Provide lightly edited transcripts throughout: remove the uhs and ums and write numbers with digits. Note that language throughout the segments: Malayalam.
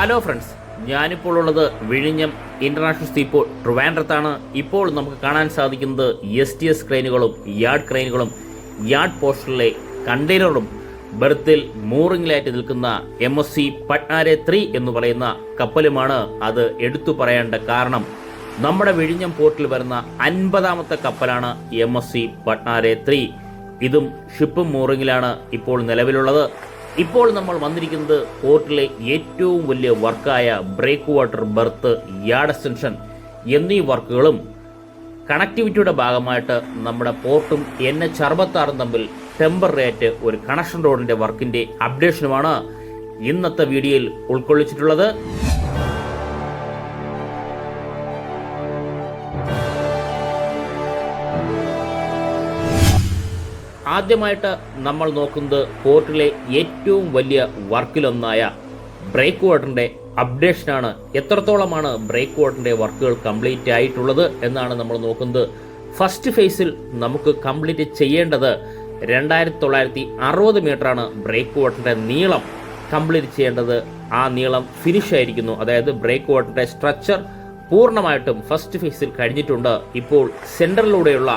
ഹലോ ഫ്രണ്ട്സ്, ഞാനിപ്പോൾ ഉള്ളത് വിഴിഞ്ഞം ഇന്റർനാഷണൽ സീപോർട്ട് ട്രിവാൻഡ്രത്താണ്. ഇപ്പോൾ നമുക്ക് കാണാൻ സാധിക്കുന്നത് STS ക്രെയിനുകളും യാർഡ് ക്രെയിനുകളും യാർഡ് പോസ്റ്റിലെ കണ്ടെയ്നറും ബെർത്തിൽ മൂറിംഗിലായിട്ട് നിൽക്കുന്ന MSC പട്നാരെ 3 എന്ന് പറയുന്ന കപ്പലുമാണ്. അത് എടുത്തു പറയേണ്ട കാരണം നമ്മുടെ വിഴിഞ്ഞം പോർട്ടിൽ വരുന്ന 50ാമത്തെ കപ്പലാണ് MSC പട്നാരെ 3. ഇതും ഷിപ്പും മൂറിംഗിലാണ് ഇപ്പോൾ നിലവിലുള്ളത്. ഇപ്പോൾ നമ്മൾ വന്നിരിക്കുന്നത് പോർട്ടിലെ ഏറ്റവും വലിയ വർക്കായ breakwater, berth, yard extension എന്നീ വർക്കുകളും കണക്ടിവിറ്റിയുടെ ഭാഗമായിട്ട് നമ്മുടെ പോർട്ടും NH66 തമ്മിൽ ടെമ്പററി ആയിട്ട് ഒരു കണക്ഷൻ റോഡിന്റെ വർക്കിന്റെ അപ്ഡേഷനുമാണ് ഇന്നത്തെ വീഡിയോയിൽ ഉൾക്കൊള്ളിച്ചിട്ടുള്ളത്. ആദ്യമായിട്ട് നമ്മൾ നോക്കുന്നത് പോർട്ടിലെ ഏറ്റവും വലിയ വർക്കിലൊന്നായ ബ്രേക്ക് വാട്ടറിന്റെ അപ്ഡേഷനാണ്. എത്രത്തോളമാണ് ബ്രേക്ക് വാട്ടറിന്റെ വർക്കുകൾ കംപ്ലീറ്റ് ആയിട്ടുള്ളത് എന്നാണ് നമ്മൾ നോക്കുന്നത്. ഫസ്റ്റ് ഫേസിൽ നമുക്ക് കംപ്ലീറ്റ് ചെയ്യേണ്ടത് 2960 മീറ്ററാണ് ബ്രേക്ക് വാട്ടറിന്റെ നീളം കംപ്ലീറ്റ് ചെയ്യേണ്ടത്. ആ നീളം ഫിനിഷ് ആയിരിക്കുന്നു. അതായത് ബ്രേക്ക് വാട്ടറിന്റെ സ്ട്രക്ചർ പൂർണ്ണമായിട്ടും ഫസ്റ്റ് ഫേസിൽ കഴിഞ്ഞിട്ടുണ്ട്. ഇപ്പോൾ സെൻറ്ററിലൂടെയുള്ള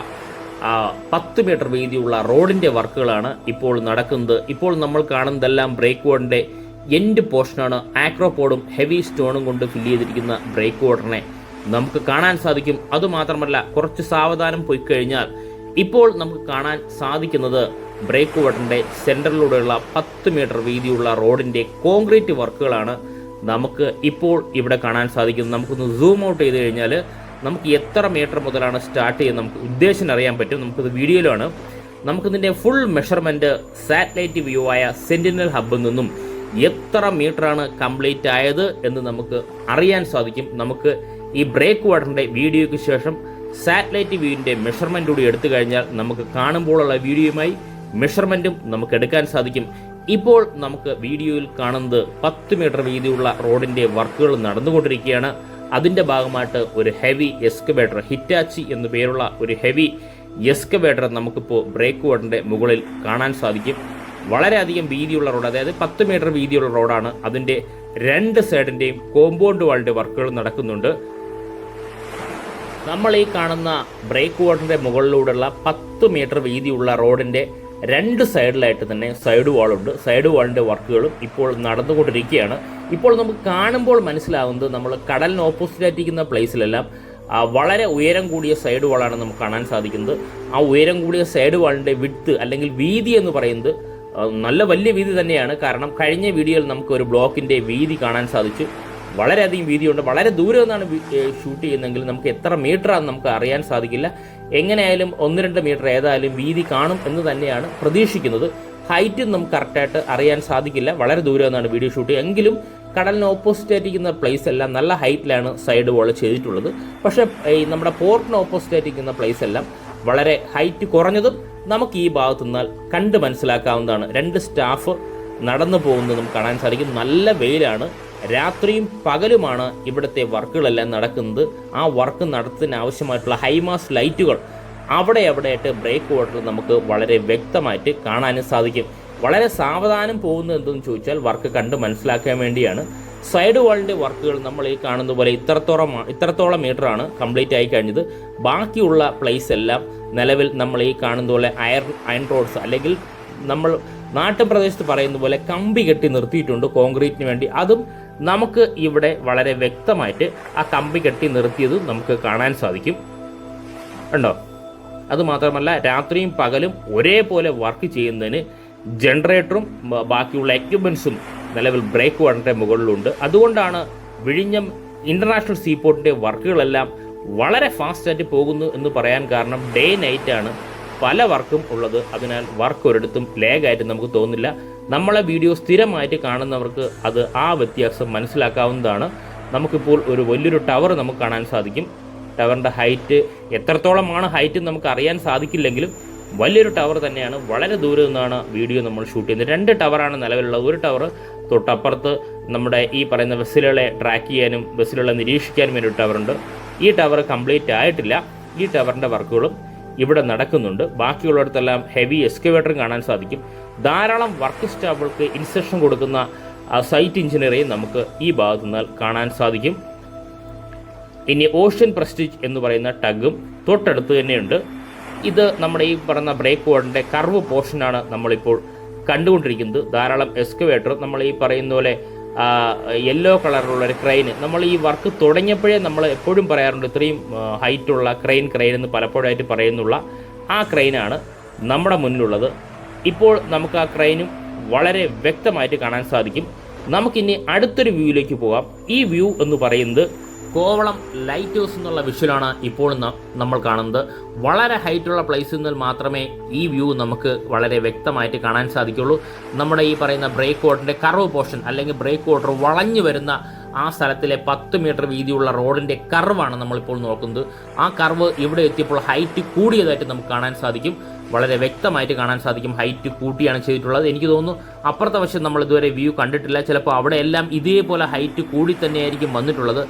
10 മീറ്റർ വീതിയുള്ള റോഡിന്റെ വർക്കുകളാണ് ഇപ്പോൾ നടക്കുന്നത്. ഇപ്പോൾ നമ്മൾ കാണുന്നതെല്ലാം ബ്രേക്ക് വാട്ടറിന്റെ എൻഡ് പോർഷനാണ്. ആക്രോപോഡും ഹെവി സ്റ്റോണും കൊണ്ട് ഫില്ല് ചെയ്തിരിക്കുന്ന ബ്രേക്ക് വാട്ടറിനെ നമുക്ക് കാണാൻ സാധിക്കും. അതുമാത്രമല്ല, കുറച്ച് സാവധാനം പോയി കഴിഞ്ഞാൽ ഇപ്പോൾ നമുക്ക് കാണാൻ സാധിക്കുന്നത് ബ്രേക്ക് വാട്ടറിന്റെ സെന്ററിലൂടെയുള്ള 10 മീറ്റർ വീതിയുള്ള റോഡിന്റെ കോൺക്രീറ്റ് വർക്കുകളാണ് നമുക്ക് ഇപ്പോൾ ഇവിടെ കാണാൻ സാധിക്കുന്നത്. നമുക്കൊന്ന് സൂം ഔട്ട് ചെയ്ത് കഴിഞ്ഞാൽ നമുക്ക് എത്ര മീറ്റർ മുതലാണ് സ്റ്റാർട്ട് ചെയ്യുന്നത് നമുക്ക് ഉദ്ദേശം അറിയാൻ പറ്റും. നമുക്കിത് വീഡിയോയിലാണ്. നമുക്കിതിൻ്റെ ഫുൾ മെഷർമെൻറ്റ് സാറ്റലൈറ്റ് വ്യൂ ആയ സെൻറ്റിനൽ ഹബ്ബിൽ നിന്നും എത്ര മീറ്ററാണ് കംപ്ലീറ്റ് ആയത് എന്ന് നമുക്ക് അറിയാൻ സാധിക്കും. നമുക്ക് ഈ ബ്രേക്ക് വാട്ടറിൻ്റെ വീഡിയോയ്ക്ക് ശേഷം സാറ്റലൈറ്റ് വ്യൂവിൻ്റെ മെഷർമെൻറ്റ് കൂടി എടുത്തു കഴിഞ്ഞാൽ നമുക്ക് കാണുമ്പോഴുള്ള വീഡിയോയുമായി മെഷർമെൻറ്റും നമുക്ക് എടുക്കാൻ സാധിക്കും. ഇപ്പോൾ നമുക്ക് വീഡിയോയിൽ കാണുന്നത് 10 മീറ്റർ വീതിയുള്ള റോഡിൻ്റെ വർക്കുകൾ നടന്നുകൊണ്ടിരിക്കുകയാണ്. അതിൻ്റെ ഭാഗമായിട്ട് ഒരു ഹെവി എക്സ്കവേറ്റർ, ഹിറ്റാച്ചി എന്നു പേരുള്ള ഒരു ഹെവി എക്സ്കവേറ്റർ നമുക്കിപ്പോൾ ബ്രേക്ക് വാട്ടറിൻ്റെ മുകളിൽ കാണാൻ സാധിക്കും. വളരെയധികം വീതിയുള്ള റോഡ്, അതായത് 10 മീറ്റർ വീതിയുള്ള റോഡാണ്. അതിൻ്റെ 2 സൈഡിൻ്റെയും കോമ്പൗണ്ട് വാളിൻ്റെ വർക്കുകൾ നടക്കുന്നുണ്ട്. നമ്മൾ ഈ കാണുന്ന ബ്രേക്ക് വാട്ടറിൻ്റെ മുകളിലൂടെയുള്ള 10 മീറ്റർ വീതിയുള്ള റോഡിൻ്റെ 2 സൈഡിലായിട്ട് തന്നെ സൈഡ് വാളുണ്ട്. സൈഡ് വാളിൻ്റെ വർക്കുകളും ഇപ്പോൾ നടന്നുകൊണ്ടിരിക്കുകയാണ്. ഇപ്പോൾ നമുക്ക് കാണുമ്പോൾ മനസ്സിലാവുന്നത് നമ്മൾ കടലിന് ഓപ്പോസിറ്റായിട്ടിരിക്കുന്ന പ്ലേസിലെല്ലാം വളരെ ഉയരം കൂടിയ സൈഡ് വാളാണ് നമുക്ക് കാണാൻ സാധിക്കുന്നത്. ആ ഉയരം കൂടിയ സൈഡ് വാളിൻ്റെ വിഡ്ത്ത് അല്ലെങ്കിൽ വീതി എന്ന് പറയുന്നത് നല്ല വലിയ വീതി തന്നെയാണ്. കാരണം കഴിഞ്ഞ വീഡിയോയിൽ നമുക്ക് ഒരു ബ്ലോക്കിൻ്റെ വീതി കാണാൻ സാധിച്ചു. വളരെയധികം വീതിയുണ്ട്. വളരെ ദൂരെ നിന്നാണ് ഷൂട്ട് ചെയ്യുന്നതെങ്കിൽ നമുക്ക് എത്ര മീറ്ററാണെന്ന് നമുക്ക് അറിയാൻ സാധിക്കില്ല. എങ്ങനെയായാലും 1-2 മീറ്റർ ഏതായാലും വീതി കാണും എന്ന് തന്നെയാണ് പ്രതീക്ഷിക്കുന്നത്. ഹൈറ്റ് നമുക്ക് കറക്റ്റായിട്ട് അറിയാൻ സാധിക്കില്ല. വളരെ ദൂരെ നിന്നാണ് വീഡിയോ ഷൂട്ട്. എങ്കിലും കടലിന് ഓപ്പോസിറ്റ് ആയിരിക്കുന്ന പ്ലേസ് എല്ലാം നല്ല ഹൈറ്റിലാണ് സൈഡ് വാൾ ചെയ്തിട്ടുള്ളത്. പക്ഷേ ഈ നമ്മുടെ പോർട്ടിന് ഓപ്പോസിറ്റ് ആയിരിക്കുന്ന പ്ലേസ് എല്ലാം വളരെ ഹൈറ്റ് കുറഞ്ഞതും നമുക്ക് ഈ ഭാഗത്തു നിന്നാൽ കണ്ട് മനസ്സിലാക്കാവുന്നതാണ്. 2 സ്റ്റാഫ് നടന്നു പോകുന്നത് നമുക്ക് കാണാൻ സാധിക്കും. നല്ല വെയിലാണ്. രാത്രിയും പകലുമാണ് ഇവിടുത്തെ വർക്കുകളെല്ലാം നടക്കുന്നത്. ആ വർക്ക് നടത്തുന്നതിന് ആവശ്യമായിട്ടുള്ള ഹൈമാസ് ലൈറ്റുകൾ അവിടെയായിട്ട് ബ്രേക്ക് വാട്ടറിൽ നമുക്ക് വളരെ വ്യക്തമായിട്ട് കാണാനും സാധിക്കും. വളരെ സാവധാനം പോകുന്നത് എന്തെന്ന് ചോദിച്ചാൽ വർക്ക് കണ്ട് മനസ്സിലാക്കാൻ വേണ്ടിയാണ്. സൈഡ് വാളിൻ്റെ വർക്കുകൾ നമ്മൾ ഈ കാണുന്ന പോലെ ഇത്രത്തോളം മീറ്ററാണ് കംപ്ലീറ്റ് ആയി കഴിഞ്ഞത്. ബാക്കിയുള്ള പ്ലേസ് എല്ലാം നിലവിൽ നമ്മൾ ഈ കാണുന്ന പോലെ അയൺ റോഡ്സ്, അല്ലെങ്കിൽ നമ്മൾ നാട്ടിൻ പ്രദേശത്ത് പറയുന്ന പോലെ കമ്പി കെട്ടി നിർത്തിയിട്ടുണ്ട് കോൺക്രീറ്റിന് വേണ്ടി. അതും നമുക്ക് ഇവിടെ വളരെ വ്യക്തമായിട്ട് ആ കമ്പി കെട്ടി നിർത്തിയത് നമുക്ക് കാണാൻ സാധിക്കും. ഉണ്ടോ? അതുമാത്രമല്ല, രാത്രിയും പകലും ഒരേപോലെ വർക്ക് ചെയ്യുന്നതിന് ജനറേറ്ററും ബാക്കിയുള്ള എക്യുപ്മെൻസും നിലവിൽ ബ്രേക്ക് വാട്ടറിൻ്റെ മുകളിലുണ്ട്. അതുകൊണ്ടാണ് വിഴിഞ്ഞം ഇൻ്റർനാഷണൽ സീപോർട്ടിൻ്റെ വർക്കുകളെല്ലാം വളരെ ഫാസ്റ്റായിട്ട് പോകുന്നു എന്ന് പറയാൻ കാരണം ഡേ നൈറ്റാണ് പല വർക്കും ഉള്ളത്. അതിനാൽ വർക്ക് ഒരിടത്തും ലേഗായിട്ട് നമുക്ക് തോന്നില്ല. നമ്മളെ വീഡിയോ സ്ഥിരമായിട്ട് കാണുന്നവർക്ക് അത് ആ വ്യത്യാസം മനസ്സിലാക്കാവുന്നതാണ്. നമുക്കിപ്പോൾ ഒരു വലിയൊരു ടവർ നമുക്ക് കാണാൻ സാധിക്കും. ടവറിൻ്റെ ഹൈറ്റ് എത്രത്തോളമാണ് ഹൈറ്റ് നമുക്ക് അറിയാൻ സാധിക്കില്ലെങ്കിലും വലിയൊരു ടവർ തന്നെയാണ്. വളരെ ദൂരെ നിന്നാണ് വീഡിയോ നമ്മൾ ഷൂട്ട് ചെയ്യുന്നത്. 2 ടവറാണ് നിലവിലുള്ളത്. ഒരു ടവർ തൊട്ടപ്പുറത്ത് നമ്മുടെ ഈ പറയുന്ന വെസലുകളെ ട്രാക്ക് ചെയ്യാനും വെസലുകളെ നിരീക്ഷിക്കാനും വേണ്ടി ഒരു ടവറുണ്ട്. ഈ ടവർ കംപ്ലീറ്റ് ആയിട്ടില്ല. ഈ ടവറിൻ്റെ വർക്കുകളും ഇവിടെ നടക്കുന്നുണ്ട്. ബാക്കിയുള്ളിടത്തെല്ലാം ഹെവി എക്സ്കവേറ്ററും കാണാൻ സാധിക്കും. ധാരാളം വർക്ക് സ്റ്റാഫുകൾക്ക് ഇൻസ്ട്രക്ഷൻ കൊടുക്കുന്ന സൈറ്റ് എഞ്ചിനീയറെയും നമുക്ക് ഈ ഭാഗത്തു നിന്നാൽ കാണാൻ സാധിക്കും. ഇനി ഓഷ്യൻ പ്രസ്റ്റീജ് എന്ന് പറയുന്ന ടഗും തൊട്ടടുത്ത് തന്നെയുണ്ട്. ഇത് നമ്മുടെ ഈ പറഞ്ഞ ബ്രേക്ക് വാട്ടറിൻ്റെ കർവ് പോർഷനാണ് നമ്മളിപ്പോൾ കണ്ടുകൊണ്ടിരിക്കുന്നത്. ധാരാളം എക്സ്കവേറ്റർ, നമ്മൾ ഈ പറയുന്ന പോലെ യെല്ലോ കളറിലുള്ള ഒരു ക്രെയിൻ, നമ്മൾ ഈ വർക്ക് തുടങ്ങിയപ്പോഴേ നമ്മൾ എപ്പോഴും പറയാറുണ്ട് ഇത്രയും ഹൈറ്റുള്ള ക്രെയിൻ എന്ന് പലപ്പോഴായിട്ട് പറയുന്നുള്ള ആ ക്രെയിനാണ് നമ്മുടെ മുന്നിലുള്ളത്. ഇപ്പോൾ നമുക്ക് ആ ക്രെയിനും വളരെ വ്യക്തമായിട്ട് കാണാൻ സാധിക്കും. നമുക്കിനി അടുത്തൊരു വ്യൂയിലേക്ക് പോകാം. ഈ വ്യൂ എന്ന് പറയുന്നത് കോവളം ലൈറ്റ് ഹൗസ് എന്നുള്ള വിഷ്വലാണ് ഇപ്പോൾ നമ്മൾ കാണുന്നത്. വളരെ ഹൈറ്റുള്ള പ്ലേസിൽ നിന്ന് മാത്രമേ ഈ വ്യൂ നമുക്ക് വളരെ വ്യക്തമായിട്ട് കാണാൻ സാധിക്കുള്ളൂ. നമ്മുടെ ഈ പറയുന്ന ബ്രേക്ക് വാട്ടറിൻ്റെ കർവ് പോർഷൻ അല്ലെങ്കിൽ ബ്രേക്ക് വാട്ടർ വളഞ്ഞു വരുന്ന ആ സ്ഥലത്തിലെ 10 മീറ്റർ വീതിയുള്ള റോഡിൻ്റെ കർവാണ് നമ്മളിപ്പോൾ നോക്കുന്നത്. ആ കർവ് ഇവിടെ എത്തിയപ്പോൾ ഹൈറ്റ് കൂടിയതായിട്ട് നമുക്ക് കാണാൻ സാധിക്കും. വളരെ വ്യക്തമായിട്ട് കാണാൻ സാധിക്കും. ഹൈറ്റ് കൂട്ടിയാണ് ചെയ്തിട്ടുള്ളത്. എനിക്ക് തോന്നുന്നു അപ്പുറത്തെ വശം നമ്മൾ ഇതുവരെ വ്യൂ കണ്ടിട്ടില്ല. ചിലപ്പോൾ അവിടെ എല്ലാം ഇതേപോലെ ഹൈറ്റ് കൂടി തന്നെയായിരിക്കും വന്നിട്ടുള്ളത്.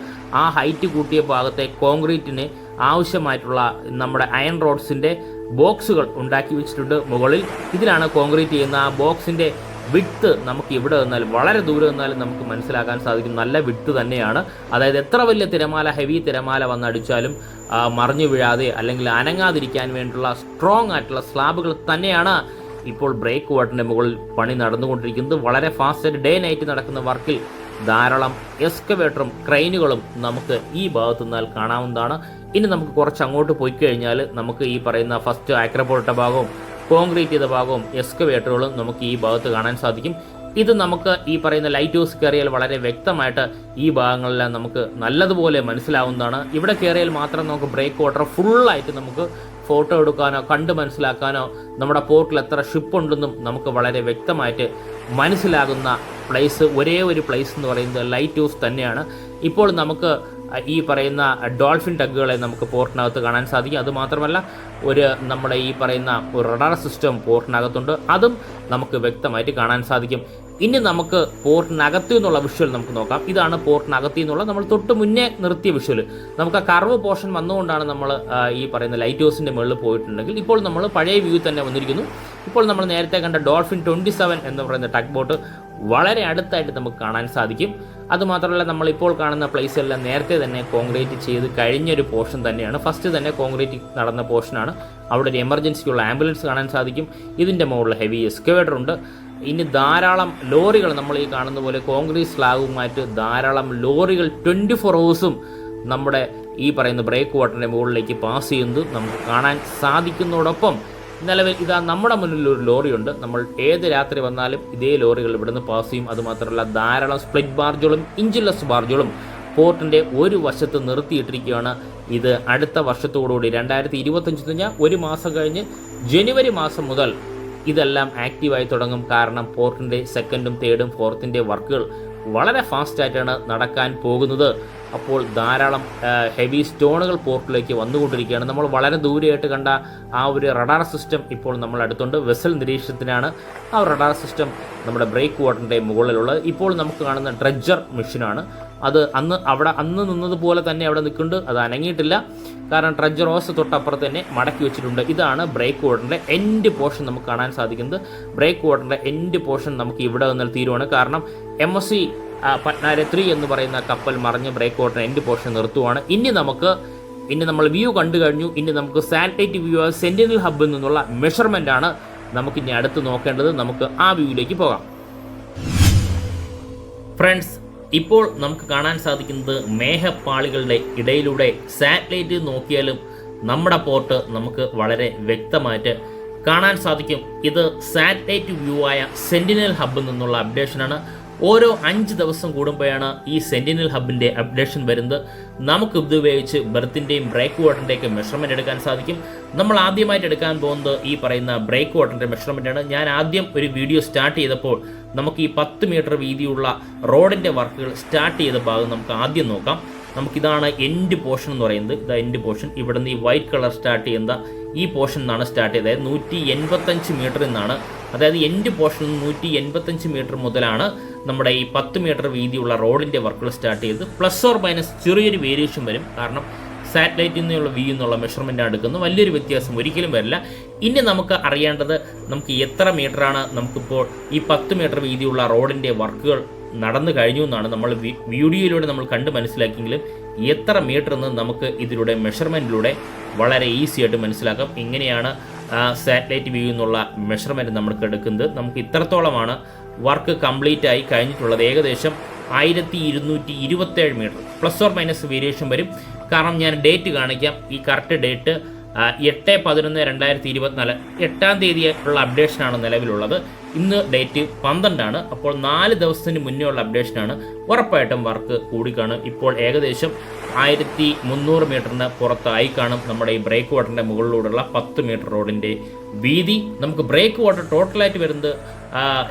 ആ ഹൈറ്റ് കൂട്ടിയ ഭാഗത്തെ കോൺക്രീറ്റിന് ആവശ്യമായിട്ടുള്ള നമ്മുടെ അയൺ റോഡ്സിൻ്റെ ബോക്സുകൾ ഉണ്ടാക്കി വെച്ചിട്ടുണ്ട് മുകളിൽ. ഇതിലാണ് കോൺക്രീറ്റ് ചെയ്യുന്ന. ആ ബോക്സിൻ്റെ വിഡ്ത്ത് നമുക്ക് ഇവിടെ നിന്നാലും വളരെ ദൂരെ നിന്നാലും നമുക്ക് മനസ്സിലാക്കാൻ സാധിക്കും. നല്ല വിഡ്ത്ത് തന്നെയാണ്. അതായത് എത്ര വലിയ തിരമാല, ഹെവി തിരമാല വന്നടിച്ചാലും മറിഞ്ഞു വീഴാതെ അല്ലെങ്കിൽ അനങ്ങാതിരിക്കാൻ വേണ്ടിയുള്ള സ്ട്രോങ് ആയിട്ടുള്ള സ്ലാബുകൾ തന്നെയാണ് ഇപ്പോൾ ബ്രേക്ക് വാട്ടറിൻ്റെ മുകളിൽ പണി നടന്നുകൊണ്ടിരിക്കുന്നത്. വളരെ ഫാസ്റ്റായിട്ട് ഡേ നൈറ്റ് നടക്കുന്ന വർക്കിൽ ധാരാളം എക്സ്കവേറ്ററും ക്രെയിനുകളും നമുക്ക് ഈ ഭാഗത്തു നിന്നാൽ കാണാവുന്നതാണ്. ഇനി നമുക്ക് കുറച്ച് അങ്ങോട്ട് പോയി കഴിഞ്ഞാൽ നമുക്ക് ഈ പറയുന്ന ഫസ്റ്റ് ആക്രപ്പോട്ട ഭാഗവും കോൺക്രീറ്റ് ചെയ്ത ഭാഗവും എക്സ്കവേറ്ററുകളും നമുക്ക് ഈ ഭാഗത്ത് കാണാൻ സാധിക്കും. ഇത് നമുക്ക് ഈ പറയുന്ന ലൈറ്റ് ഹൗസ് കയറിയാൽ വളരെ വ്യക്തമായിട്ട് ഈ ഭാഗങ്ങളെല്ലാം നമുക്ക് നല്ലതുപോലെ മനസ്സിലാവുന്നതാണ്. ഇവിടെ കയറിയാൽ മാത്രം നമുക്ക് ബ്രേക്ക് വാട്ടർ ഫുള്ളായിട്ട് നമുക്ക് ഫോട്ടോ എടുക്കാനോ കണ്ട് മനസ്സിലാക്കാനോ നമ്മുടെ പോർട്ടിൽ എത്ര ഷിപ്പ് ഉണ്ടെന്നും നമുക്ക് വളരെ വ്യക്തമായിട്ട് മനസ്സിലാകുന്ന പ്ലേസ്, ഒരേ ഒരു പ്ലേസ് എന്ന് പറയുന്നത് ലൈറ്റ് ഹൗസ് തന്നെയാണ്. ഇപ്പോൾ നമുക്ക് ഈ പറയുന്ന ഡോൾഫിൻ ടഗുകളെ നമുക്ക് പോർട്ടിനകത്ത് കാണാൻ സാധിക്കും. അതുമാത്രമല്ല നമ്മുടെ ഈ പറയുന്ന ഒരു റഡാർ സിസ്റ്റം പോർട്ടിനകത്തുണ്ട്. അതും നമുക്ക് വ്യക്തമായിട്ട് കാണാൻ സാധിക്കും. ഇനി നമുക്ക് പോർട്ടിനകത്തു നിന്നുള്ള വിഷ്വൽ നമുക്ക് നോക്കാം. ഇതാണ് പോർട്ടിനകത്തു നിന്നുള്ള നമ്മൾ തൊട്ട് മുന്നേ നിർത്തിയ വിഷ്വൽ. നമുക്ക് ആ കർവ് പോർഷൻ വന്നുകൊണ്ടാണ് നമ്മൾ ഈ പറയുന്ന ലൈറ്റ് ഹൗസിൻ്റെ മുകളിൽ പോയിട്ടുണ്ടെങ്കിൽ ഇപ്പോൾ നമ്മൾ പഴയ വ്യൂ തന്നെ വന്നിരിക്കുന്നു. ഇപ്പോൾ നമ്മൾ നേരത്തെ കണ്ട ഡോൾഫിൻ 27 എന്ന് പറയുന്ന ടഗ് ബോട്ട് വളരെ അടുത്തായിട്ട് നമുക്ക് കാണാൻ സാധിക്കും. അതുമാത്രമല്ല നമ്മളിപ്പോൾ കാണുന്ന പ്ലേസ് എല്ലാം നേരത്തെ തന്നെ കോൺക്രീറ്റ് ചെയ്ത് കഴിഞ്ഞൊരു പോർഷൻ തന്നെയാണ്. ഫസ്റ്റ് തന്നെ കോൺക്രീറ്റ് നടന്ന പോർഷനാണ്. അവിടെ ഒരു എമർജൻസിക്കുള്ള ആംബുലൻസ് കാണാൻ സാധിക്കും. ഇതിൻ്റെ മുകളിൽ ഹെവി എക്സ്കവേറ്റർ ഉണ്ട്. ഇനി ധാരാളം ലോറികൾ, നമ്മൾ ഈ കാണുന്ന പോലെ കോൺക്രീറ്റ് സ്ലാബുമായിട്ട് ധാരാളം ലോറികൾ 24 ഹവേഴ്സും നമ്മുടെ ഈ പറയുന്ന ബ്രേക്ക് വാട്ടറിൻ്റെ മുകളിലേക്ക് പാസ് ചെയ്യുന്നത് നമുക്ക് കാണാൻ സാധിക്കുന്നതോടൊപ്പം നിലവിൽ ഇതാ നമ്മുടെ മുന്നിൽ ഒരു ലോറിയുണ്ട്. നമ്മൾ ഏത് രാത്രി വന്നാലും ഇതേ ലോറികൾ ഇവിടുന്ന് പാസ് ചെയ്യും. അതുമാത്രമല്ല ധാരാളം സ്പ്ലിറ്റ് ബാർജുകളും ഇഞ്ചിൻലെസ് ബാർജുകളും പോർട്ടിൻ്റെ ഒരു വശത്ത് നിർത്തിയിട്ടിരിക്കുകയാണ്. ഇത് അടുത്ത വർഷത്തോടുകൂടി 2025 കഴിഞ്ഞാൽ ഒരു മാസം കഴിഞ്ഞ് ജനുവരി മാസം മുതൽ ഇതെല്ലാം ആക്റ്റീവായി തുടങ്ങും. കാരണം പോർട്ടിൻ്റെ സെക്കൻഡും തേർഡും ഫോർത്തിൻ്റെ വർക്കുകൾ വളരെ ഫാസ്റ്റായിട്ടാണ് നടക്കാൻ പോകുന്നത്. അപ്പോൾ ധാരാളം ഹെവി സ്റ്റോണുകൾ പോർട്ടിലേക്ക് വന്നുകൊണ്ടിരിക്കുകയാണ്. നമ്മൾ വളരെ ദൂരെയായിട്ട് കണ്ട ആ ഒരു റഡാർ സിസ്റ്റം ഇപ്പോൾ നമ്മൾ അടുത്തുണ്ട്. വെസൽ നിരീക്ഷണത്തിനാണ് ആ റഡാർ സിസ്റ്റം നമ്മുടെ ബ്രേക്ക് വാട്ടറിൻ്റെ മുകളിലുള്ളത്. ഇപ്പോൾ നമുക്ക് കാണുന്ന ഡ്രഡ്ജർ മെഷീനാണ്. അത് അന്ന് നിന്നതുപോലെ തന്നെ അവിടെ നിൽക്കുന്നുണ്ട്. അത് അനങ്ങിയിട്ടില്ല. കാരണം ഡ്രഡ്ജർ ഹോസ് തൊട്ടപ്പുറത്ത് തന്നെ മടക്കി വെച്ചിട്ടുണ്ട്. ഇതാണ് ബ്രേക്ക് വാട്ടറിൻ്റെ എൻഡ് പോർഷൻ നമുക്ക് കാണാൻ സാധിക്കുന്നത്. ബ്രേക്ക് വാട്ടറിൻ്റെ എൻഡ് പോർഷൻ നമുക്ക് ഇവിടെ നിന്നാൽ തീരുവാണ്. കാരണം MSC പട്നാരെ 3 എന്ന് പറയുന്ന കപ്പൽ മറിഞ്ഞ് ബ്രേക്ക് വാട്ടറിൻ്റെ എൻഡ് പോർഷൻ നിർത്തുവാണ്. ഇനി നമ്മൾ വ്യൂ കണ്ടു കഴിഞ്ഞു. ഇനി നമുക്ക് സാറ്റലൈറ്റ് വ്യൂ സെന്റിനൽ ഹബ്ബിൽ നിന്നുള്ള മെഷർമെൻ്റ് ആണ് നമുക്കിനി അടുത്ത് നോക്കേണ്ടത്. നമുക്ക് ആ വ്യൂയിലേക്ക് പോകാം. ഫ്രണ്ട്സ്, ഇപ്പോൾ നമുക്ക് കാണാൻ സാധിക്കുന്നത് മേഘപ്പാളികളുടെ ഇടയിലൂടെ സാറ്റലൈറ്റ് നോക്കിയാലും നമ്മുടെ പോർട്ട് നമുക്ക് വളരെ വ്യക്തമായിട്ട് കാണാൻ സാധിക്കും. ഇത് സാറ്റലൈറ്റ് വ്യൂ ആയ സെന്റിനൽ ഹബ്ബിൽ നിന്നുള്ള അപ്ഡേഷനാണ്. ഓരോ 5 ദിവസം കൂടുമ്പോഴാണ് ഈ സെന്റിനൽ ഹബിൻ്റെ അപ്ഡേഷൻ വരുന്നത്. നമുക്ക് ഇത് ഉപയോഗിച്ച് ബെർത്തിൻ്റെയും ബ്രേക്ക് വാട്ടറിൻ്റെയൊക്കെ മെഷർമെൻറ്റ് എടുക്കാൻ സാധിക്കും. നമ്മൾ ആദ്യമായിട്ട് എടുക്കാൻ പോകുന്നത് ഈ പറയുന്ന ബ്രേക്ക് വാട്ടറിൻ്റെ മെഷർമെൻറ്റാണ്. ഞാൻ ആദ്യം ഒരു വീഡിയോ സ്റ്റാർട്ട് ചെയ്തപ്പോൾ നമുക്ക് ഈ 10 മീറ്റർ വീതിയുള്ള റോഡിൻ്റെ വർക്കുകൾ സ്റ്റാർട്ട് ചെയ്ത ഭാഗം നമുക്ക് ആദ്യം നോക്കാം. നമുക്കിതാണ് എൻഡ് പോർഷൻ എന്ന് പറയുന്നത്. ഇതാ എൻഡ് പോർഷൻ. ഇവിടെ നിന്ന് ഈ വൈറ്റ് കളർ സ്റ്റാർട്ട് ചെയ്യുന്ന ഈ പോർഷൻ നിന്നാണ് സ്റ്റാർട്ട് ചെയ്തത്. 185 മീറ്ററിൽ നിന്നാണ്. അതായത് എൻഡ് പോർഷൻ 185 മീറ്റർ മുതലാണ് നമ്മുടെ ഈ 10 മീറ്റർ വീതിയുള്ള റോഡിൻ്റെ വർക്കുകൾ സ്റ്റാർട്ട് ചെയ്ത് പ്ലസ് ഓർ മൈനസ് ചെറിയൊരു വേരിയേഷൻ വരും. കാരണം സാറ്റലൈറ്റിൽ നിന്നുള്ള വ്യൂ എന്നുള്ള മെഷർമെൻ്റ് എടുക്കുന്നത് വലിയൊരു വ്യത്യാസം ഒരിക്കലും വരില്ല. ഇനി നമുക്ക് അറിയേണ്ടത് നമുക്ക് എത്ര മീറ്ററാണ് നമുക്കിപ്പോൾ ഈ 10 മീറ്റർ വീതിയുള്ള റോഡിൻ്റെ വർക്കുകൾ നടന്നു കഴിഞ്ഞു എന്നാണ് നമ്മൾ വീഡിയോയിലൂടെ നമ്മൾ കണ്ട് മനസ്സിലാക്കിയെങ്കിലും എത്ര മീറ്റർ എന്ന് നമുക്ക് ഇതിലൂടെ മെഷർമെൻറ്റിലൂടെ വളരെ ഈസി ആയിട്ട് മനസ്സിലാക്കാം. ഇങ്ങനെയാണ് സാറ്റലൈറ്റ് വ്യൂ എന്നുള്ള മെഷർമെൻറ്റ് നമുക്ക് എടുക്കുന്നത്. നമുക്ക് ഇത്രത്തോളമാണ് വർക്ക് കംപ്ലീറ്റ് ആയി കഴിഞ്ഞിട്ടുള്ളത്. ഏകദേശം 1227 metre, plus or minus variation വരും. കാരണം ഞാൻ ഡേറ്റ് കാണിക്കാം. ഈ കറക്റ്റ് ഡേറ്റ് 8/11/2024 8-ാം തീയതി ഉള്ള അപ്ഡേഷനാണ് നിലവിലുള്ളത്. ഇന്ന് ഡേറ്റ് 12 അപ്പോൾ 4 ദിവസത്തിന് മുന്നേ ഉള്ള അപ്ഡേഷനാണ്. ഉറപ്പായിട്ടും വർക്ക് കൂടിക്കാണും. ഇപ്പോൾ ഏകദേശം 1300 മീറ്ററിന് പുറത്തായി കാണും നമ്മുടെ ഈ ബ്രേക്ക് വാട്ടറിൻ്റെ മുകളിലൂടെയുള്ള 10 മീറ്റർ റോഡിൻ്റെ വീതി. നമുക്ക് ബ്രേക്ക് വാട്ടർ ടോട്ടലായിട്ട് വരുന്നത്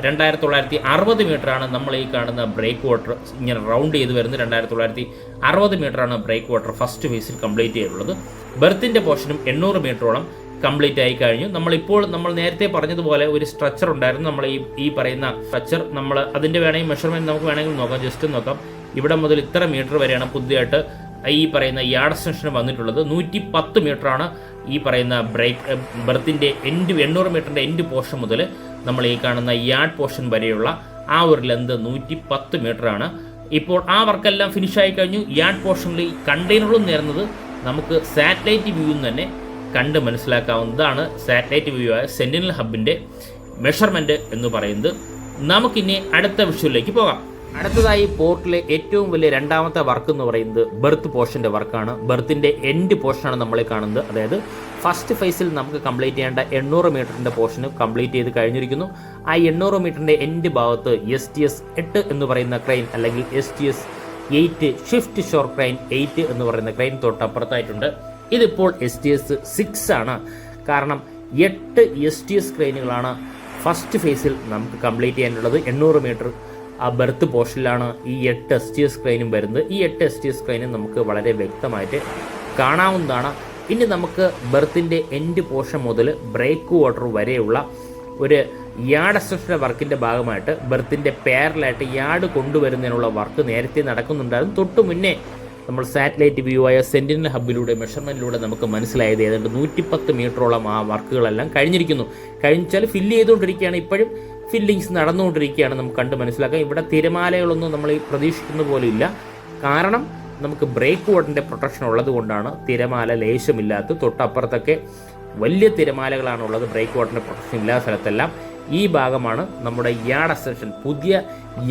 2960 മീറ്ററാണ്. നമ്മൾ ഈ കാണുന്ന ബ്രേക്ക് വാട്ടർ ഇങ്ങനെ റൗണ്ട് ചെയ്ത് വരുന്നത് 2960 മീറ്ററാണ് ബ്രേക്ക് വാട്ടർ ഫസ്റ്റ് ഫേസിൽ കംപ്ലീറ്റ് ചെയ്തിട്ടുള്ളത്. ബെർത്തിൻ്റെ പോർഷനും 800 മീറ്ററോളം കംപ്ലീറ്റ് ആയി കഴിഞ്ഞു. നമ്മൾ നേരത്തെ പറഞ്ഞതുപോലെ ഒരു സ്ട്രക്ചർ ഉണ്ടായിരുന്നു. നമ്മൾ ഈ പറയുന്ന സ്ട്രക്ചർ നമ്മൾ അതിൻ്റെ വേണമെങ്കിൽ മെഷർമെൻറ്റ് നമുക്ക് വേണമെങ്കിൽ നോക്കാം, ജസ്റ്റ് നോക്കാം. ഇവിടെ മുതൽ ഇത്ര മീറ്റർ വരെയാണ് പുതിയതായിട്ട് ഈ പറയുന്ന യാർഡ് എക്സ്റ്റൻഷൻ വന്നിട്ടുള്ളത്. 110 മീറ്ററാണ് ഈ പറയുന്ന ബെർത്തിൻ്റെ എൻഡ് 800 മീറ്ററിൻ്റെ എൻഡ് പോർഷൻ മുതൽ നമ്മൾ ഈ കാണുന്ന യാർഡ് പോർഷൻ വരെയുള്ള ആ ഒരു ലെന്ത് 110 മീറ്ററാണ്. ഇപ്പോൾ ആ വർക്കെല്ലാം ഫിനിഷായി കഴിഞ്ഞു. യാർഡ് പോർഷനിൽ ഈ കണ്ടെയ്നറുകളും നേരുന്നത് നമുക്ക് സാറ്റലൈറ്റ് വ്യൂ തന്നെ കണ്ട് മനസ്സിലാക്കാവുന്നതാണ്. സാറ്റലൈറ്റ് വ്യൂ ആയ സെന്റിനൽ ഹബിൻ്റെ മെഷർമെൻറ്റ് എന്ന് പറയുന്നത്. നമുക്കിനി അടുത്ത വിഷയത്തിലേക്ക് പോകാം. അടുത്തതായി പോർട്ടിലെ ഏറ്റവും വലിയ രണ്ടാമത്തെ വർക്ക് എന്ന് പറയുന്നത് ബെർത്ത് പോർഷൻ്റെ വർക്കാണ്. ബെർത്തിൻ്റെ എൻഡ് പോർഷനാണ് നമ്മളെ കാണുന്നത്. അതായത് ഫസ്റ്റ് ഫേസിൽ നമുക്ക് കംപ്ലീറ്റ് ചെയ്യേണ്ട 800 മീറ്ററിൻ്റെ പോർഷന് കംപ്ലീറ്റ് ചെയ്ത് കഴിഞ്ഞിരിക്കുന്നു. ആ 800 മീറ്ററിൻ്റെ എൻഡ് ഭാഗത്ത് STS 8 എന്ന് പറയുന്ന ക്രെയിൻ അല്ലെങ്കിൽ STS 8 ഷിഫ്റ്റ് ഷോർ ക്രെയിൻ 8 എന്ന് പറയുന്ന ക്രെയിൻ തൊട്ടപ്പുറത്തായിട്ടുണ്ട്. ഇതിപ്പോൾ STS 6 ആണ്. കാരണം 8 STS ക്രെയിനുകളാണ് ഫസ്റ്റ് ഫേസിൽ നമുക്ക് കംപ്ലീറ്റ് ചെയ്യാനുള്ളത്. 800 മീറ്റർ ആ ബെർത്ത് പോർഷനിലാണ് ഈ 8 STS ക്രെയിനും വരുന്നത്. ഈ 8 STS ക്രെയിനും നമുക്ക് വളരെ വ്യക്തമായിട്ട് കാണാവുന്നതാണ്. ഇനി നമുക്ക് ബെർത്തിൻ്റെ എൻഡ് പോർഷൻ മുതൽ ബ്രേക്ക് വാട്ടർ വരെയുള്ള ഒരു യാർഡ് എക്സ്റ്റൻഷൻ വർക്കിൻ്റെ ഭാഗമായിട്ട് ബെർത്തിൻ്റെ പാരലായിട്ട് യാർഡ് കൊണ്ടുവരുന്നതിനുള്ള വർക്ക് നേരത്തെ നടക്കുന്നുണ്ടായിരുന്നു. തൊട്ട് മുന്നേ നമ്മൾ സാറ്റലൈറ്റ് വ്യൂ ആയ സെന്റിനൽ ഹബിലൂടെ മെഷർമെൻറ്റിലൂടെ നമുക്ക് മനസ്സിലായത് ഏതാണ്ട് 110 മീറ്ററോളം ആ വർക്കുകളെല്ലാം കഴിഞ്ഞിരിക്കുന്നു. കഴിഞ്ഞാൽ ഫില്ല് ചെയ്തുകൊണ്ടിരിക്കുകയാണ്. ഇപ്പോഴും ഫില്ലിങ്സ് നടന്നുകൊണ്ടിരിക്കുകയാണ്. നമുക്ക് കണ്ട് മനസ്സിലാക്കാം. ഇവിടെ തിരമാലകളൊന്നും നമ്മൾ പ്രതീക്ഷിക്കുന്ന പോലെ ഇല്ല. കാരണം നമുക്ക് ബ്രേക്ക് വാട്ടറിൻ്റെ പ്രൊട്ടക്ഷൻ ഉള്ളത് കൊണ്ടാണ് തിരമാല ലേശമില്ലാത്ത. തൊട്ടപ്പുറത്തൊക്കെ വലിയ തിരമാലകളാണുള്ളത്. ബ്രേക്ക് വാട്ടറിൻ്റെ പ്രൊട്ടക്ഷൻ ഇല്ലാത്ത സ്ഥലത്തെല്ലാം ഈ ഭാഗമാണ് നമ്മുടെ യാർഡ് എക്സ്റ്റൻഷൻ. പുതിയ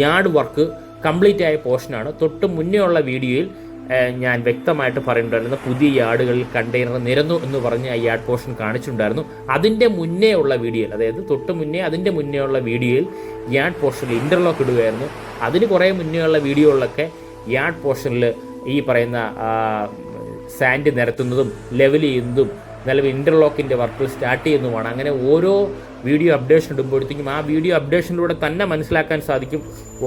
യാർഡ് വർക്ക് കംപ്ലീറ്റ് ആയ പോർഷനാണ്. തൊട്ട് മുന്നേ ഉള്ള വീഡിയോയിൽ ഞാൻ വ്യക്തമായിട്ട് പറയുന്നുണ്ടായിരുന്നു പുതിയ യാർഡുകളിൽ കണ്ടെയ്നർ നിരന്നു എന്ന് പറഞ്ഞ് ആ യാർഡ് പോർഷൻ കാണിച്ചിട്ടുണ്ടായിരുന്നു. അതിൻ്റെ മുന്നേ ഉള്ള വീഡിയോയിൽ, അതായത് തൊട്ട് മുന്നേ അതിൻ്റെ മുന്നേ ഉള്ള വീഡിയോയിൽ യാർഡ് പോർഷനിൽ ഇൻ്റർലോക്ക് ഇടുകയായിരുന്നു. അതിന് കുറേ മുന്നേ ഉള്ള വീഡിയോകളിലൊക്കെ യാർഡ് പോർഷനിൽ ഈ പറയുന്ന സാൻഡ് നിരത്തുന്നതും ലെവൽ ചെയ്യുന്നതും നിലവിൽ ഇൻ്റർലോക്കിൻ്റെ വർക്കുകൾ സ്റ്റാർട്ട് ചെയ്യുന്നതുമാണ്. അങ്ങനെ ഓരോ വീഡിയോ അപ്ഡേഷൻ ഇടുമ്പോഴത്തേക്കും ആ വീഡിയോ അപ്ഡേഷനിലൂടെ തന്നെ മനസ്സിലാക്കാൻ സാധിക്കും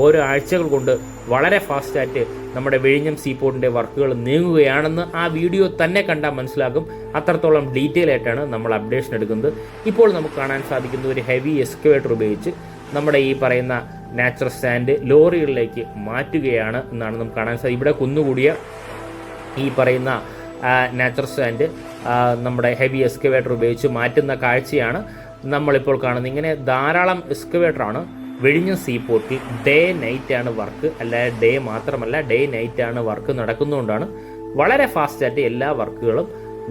ഓരോ ആഴ്ചകൾ കൊണ്ട് വളരെ ഫാസ്റ്റായിട്ട് നമ്മുടെ വിഴിഞ്ഞം സീപോർട്ടിൻ്റെ വർക്കുകൾ നീങ്ങുകയാണെന്ന് ആ വീഡിയോ തന്നെ കണ്ടാൽ മനസ്സിലാക്കും. അത്രത്തോളം ഡീറ്റെയിൽ ആയിട്ടാണ് നമ്മൾ അപ്ഡേഷൻ എടുക്കുന്നത്. ഇപ്പോൾ നമുക്ക് കാണാൻ സാധിക്കുന്ന ഒരു ഹെവി എക്സ്കവേറ്റർ ഉപയോഗിച്ച് നമ്മുടെ ഈ പറയുന്ന നാച്ചുറൽ സാൻഡ് ലോറികളിലേക്ക് മാറ്റുകയാണ് എന്നാണ് നമുക്ക് കാണാൻ സാധിക്കും. ഇവിടെ കുന്നുകൂടിയ ഈ പറയുന്ന നാച്ചുറൽ സാൻഡ് നമ്മുടെ ഹെവി എക്സ്കവേറ്റർ ഉപയോഗിച്ച് മാറ്റുന്ന കാഴ്ചയാണ് നമ്മളിപ്പോൾ കാണുന്നത്. ഇങ്ങനെ ധാരാളം എക്സ്കവേറ്ററാണ് വിഴിഞ്ഞം സീപോർട്ടിൽ. ഡേ നൈറ്റാണ് വർക്ക്, അല്ലാതെ ഡേ മാത്രമല്ല ഡേ നൈറ്റാണ് വർക്ക് നടക്കുന്നതുകൊണ്ടാണ് വളരെ ഫാസ്റ്റായിട്ട് എല്ലാ വർക്കുകളും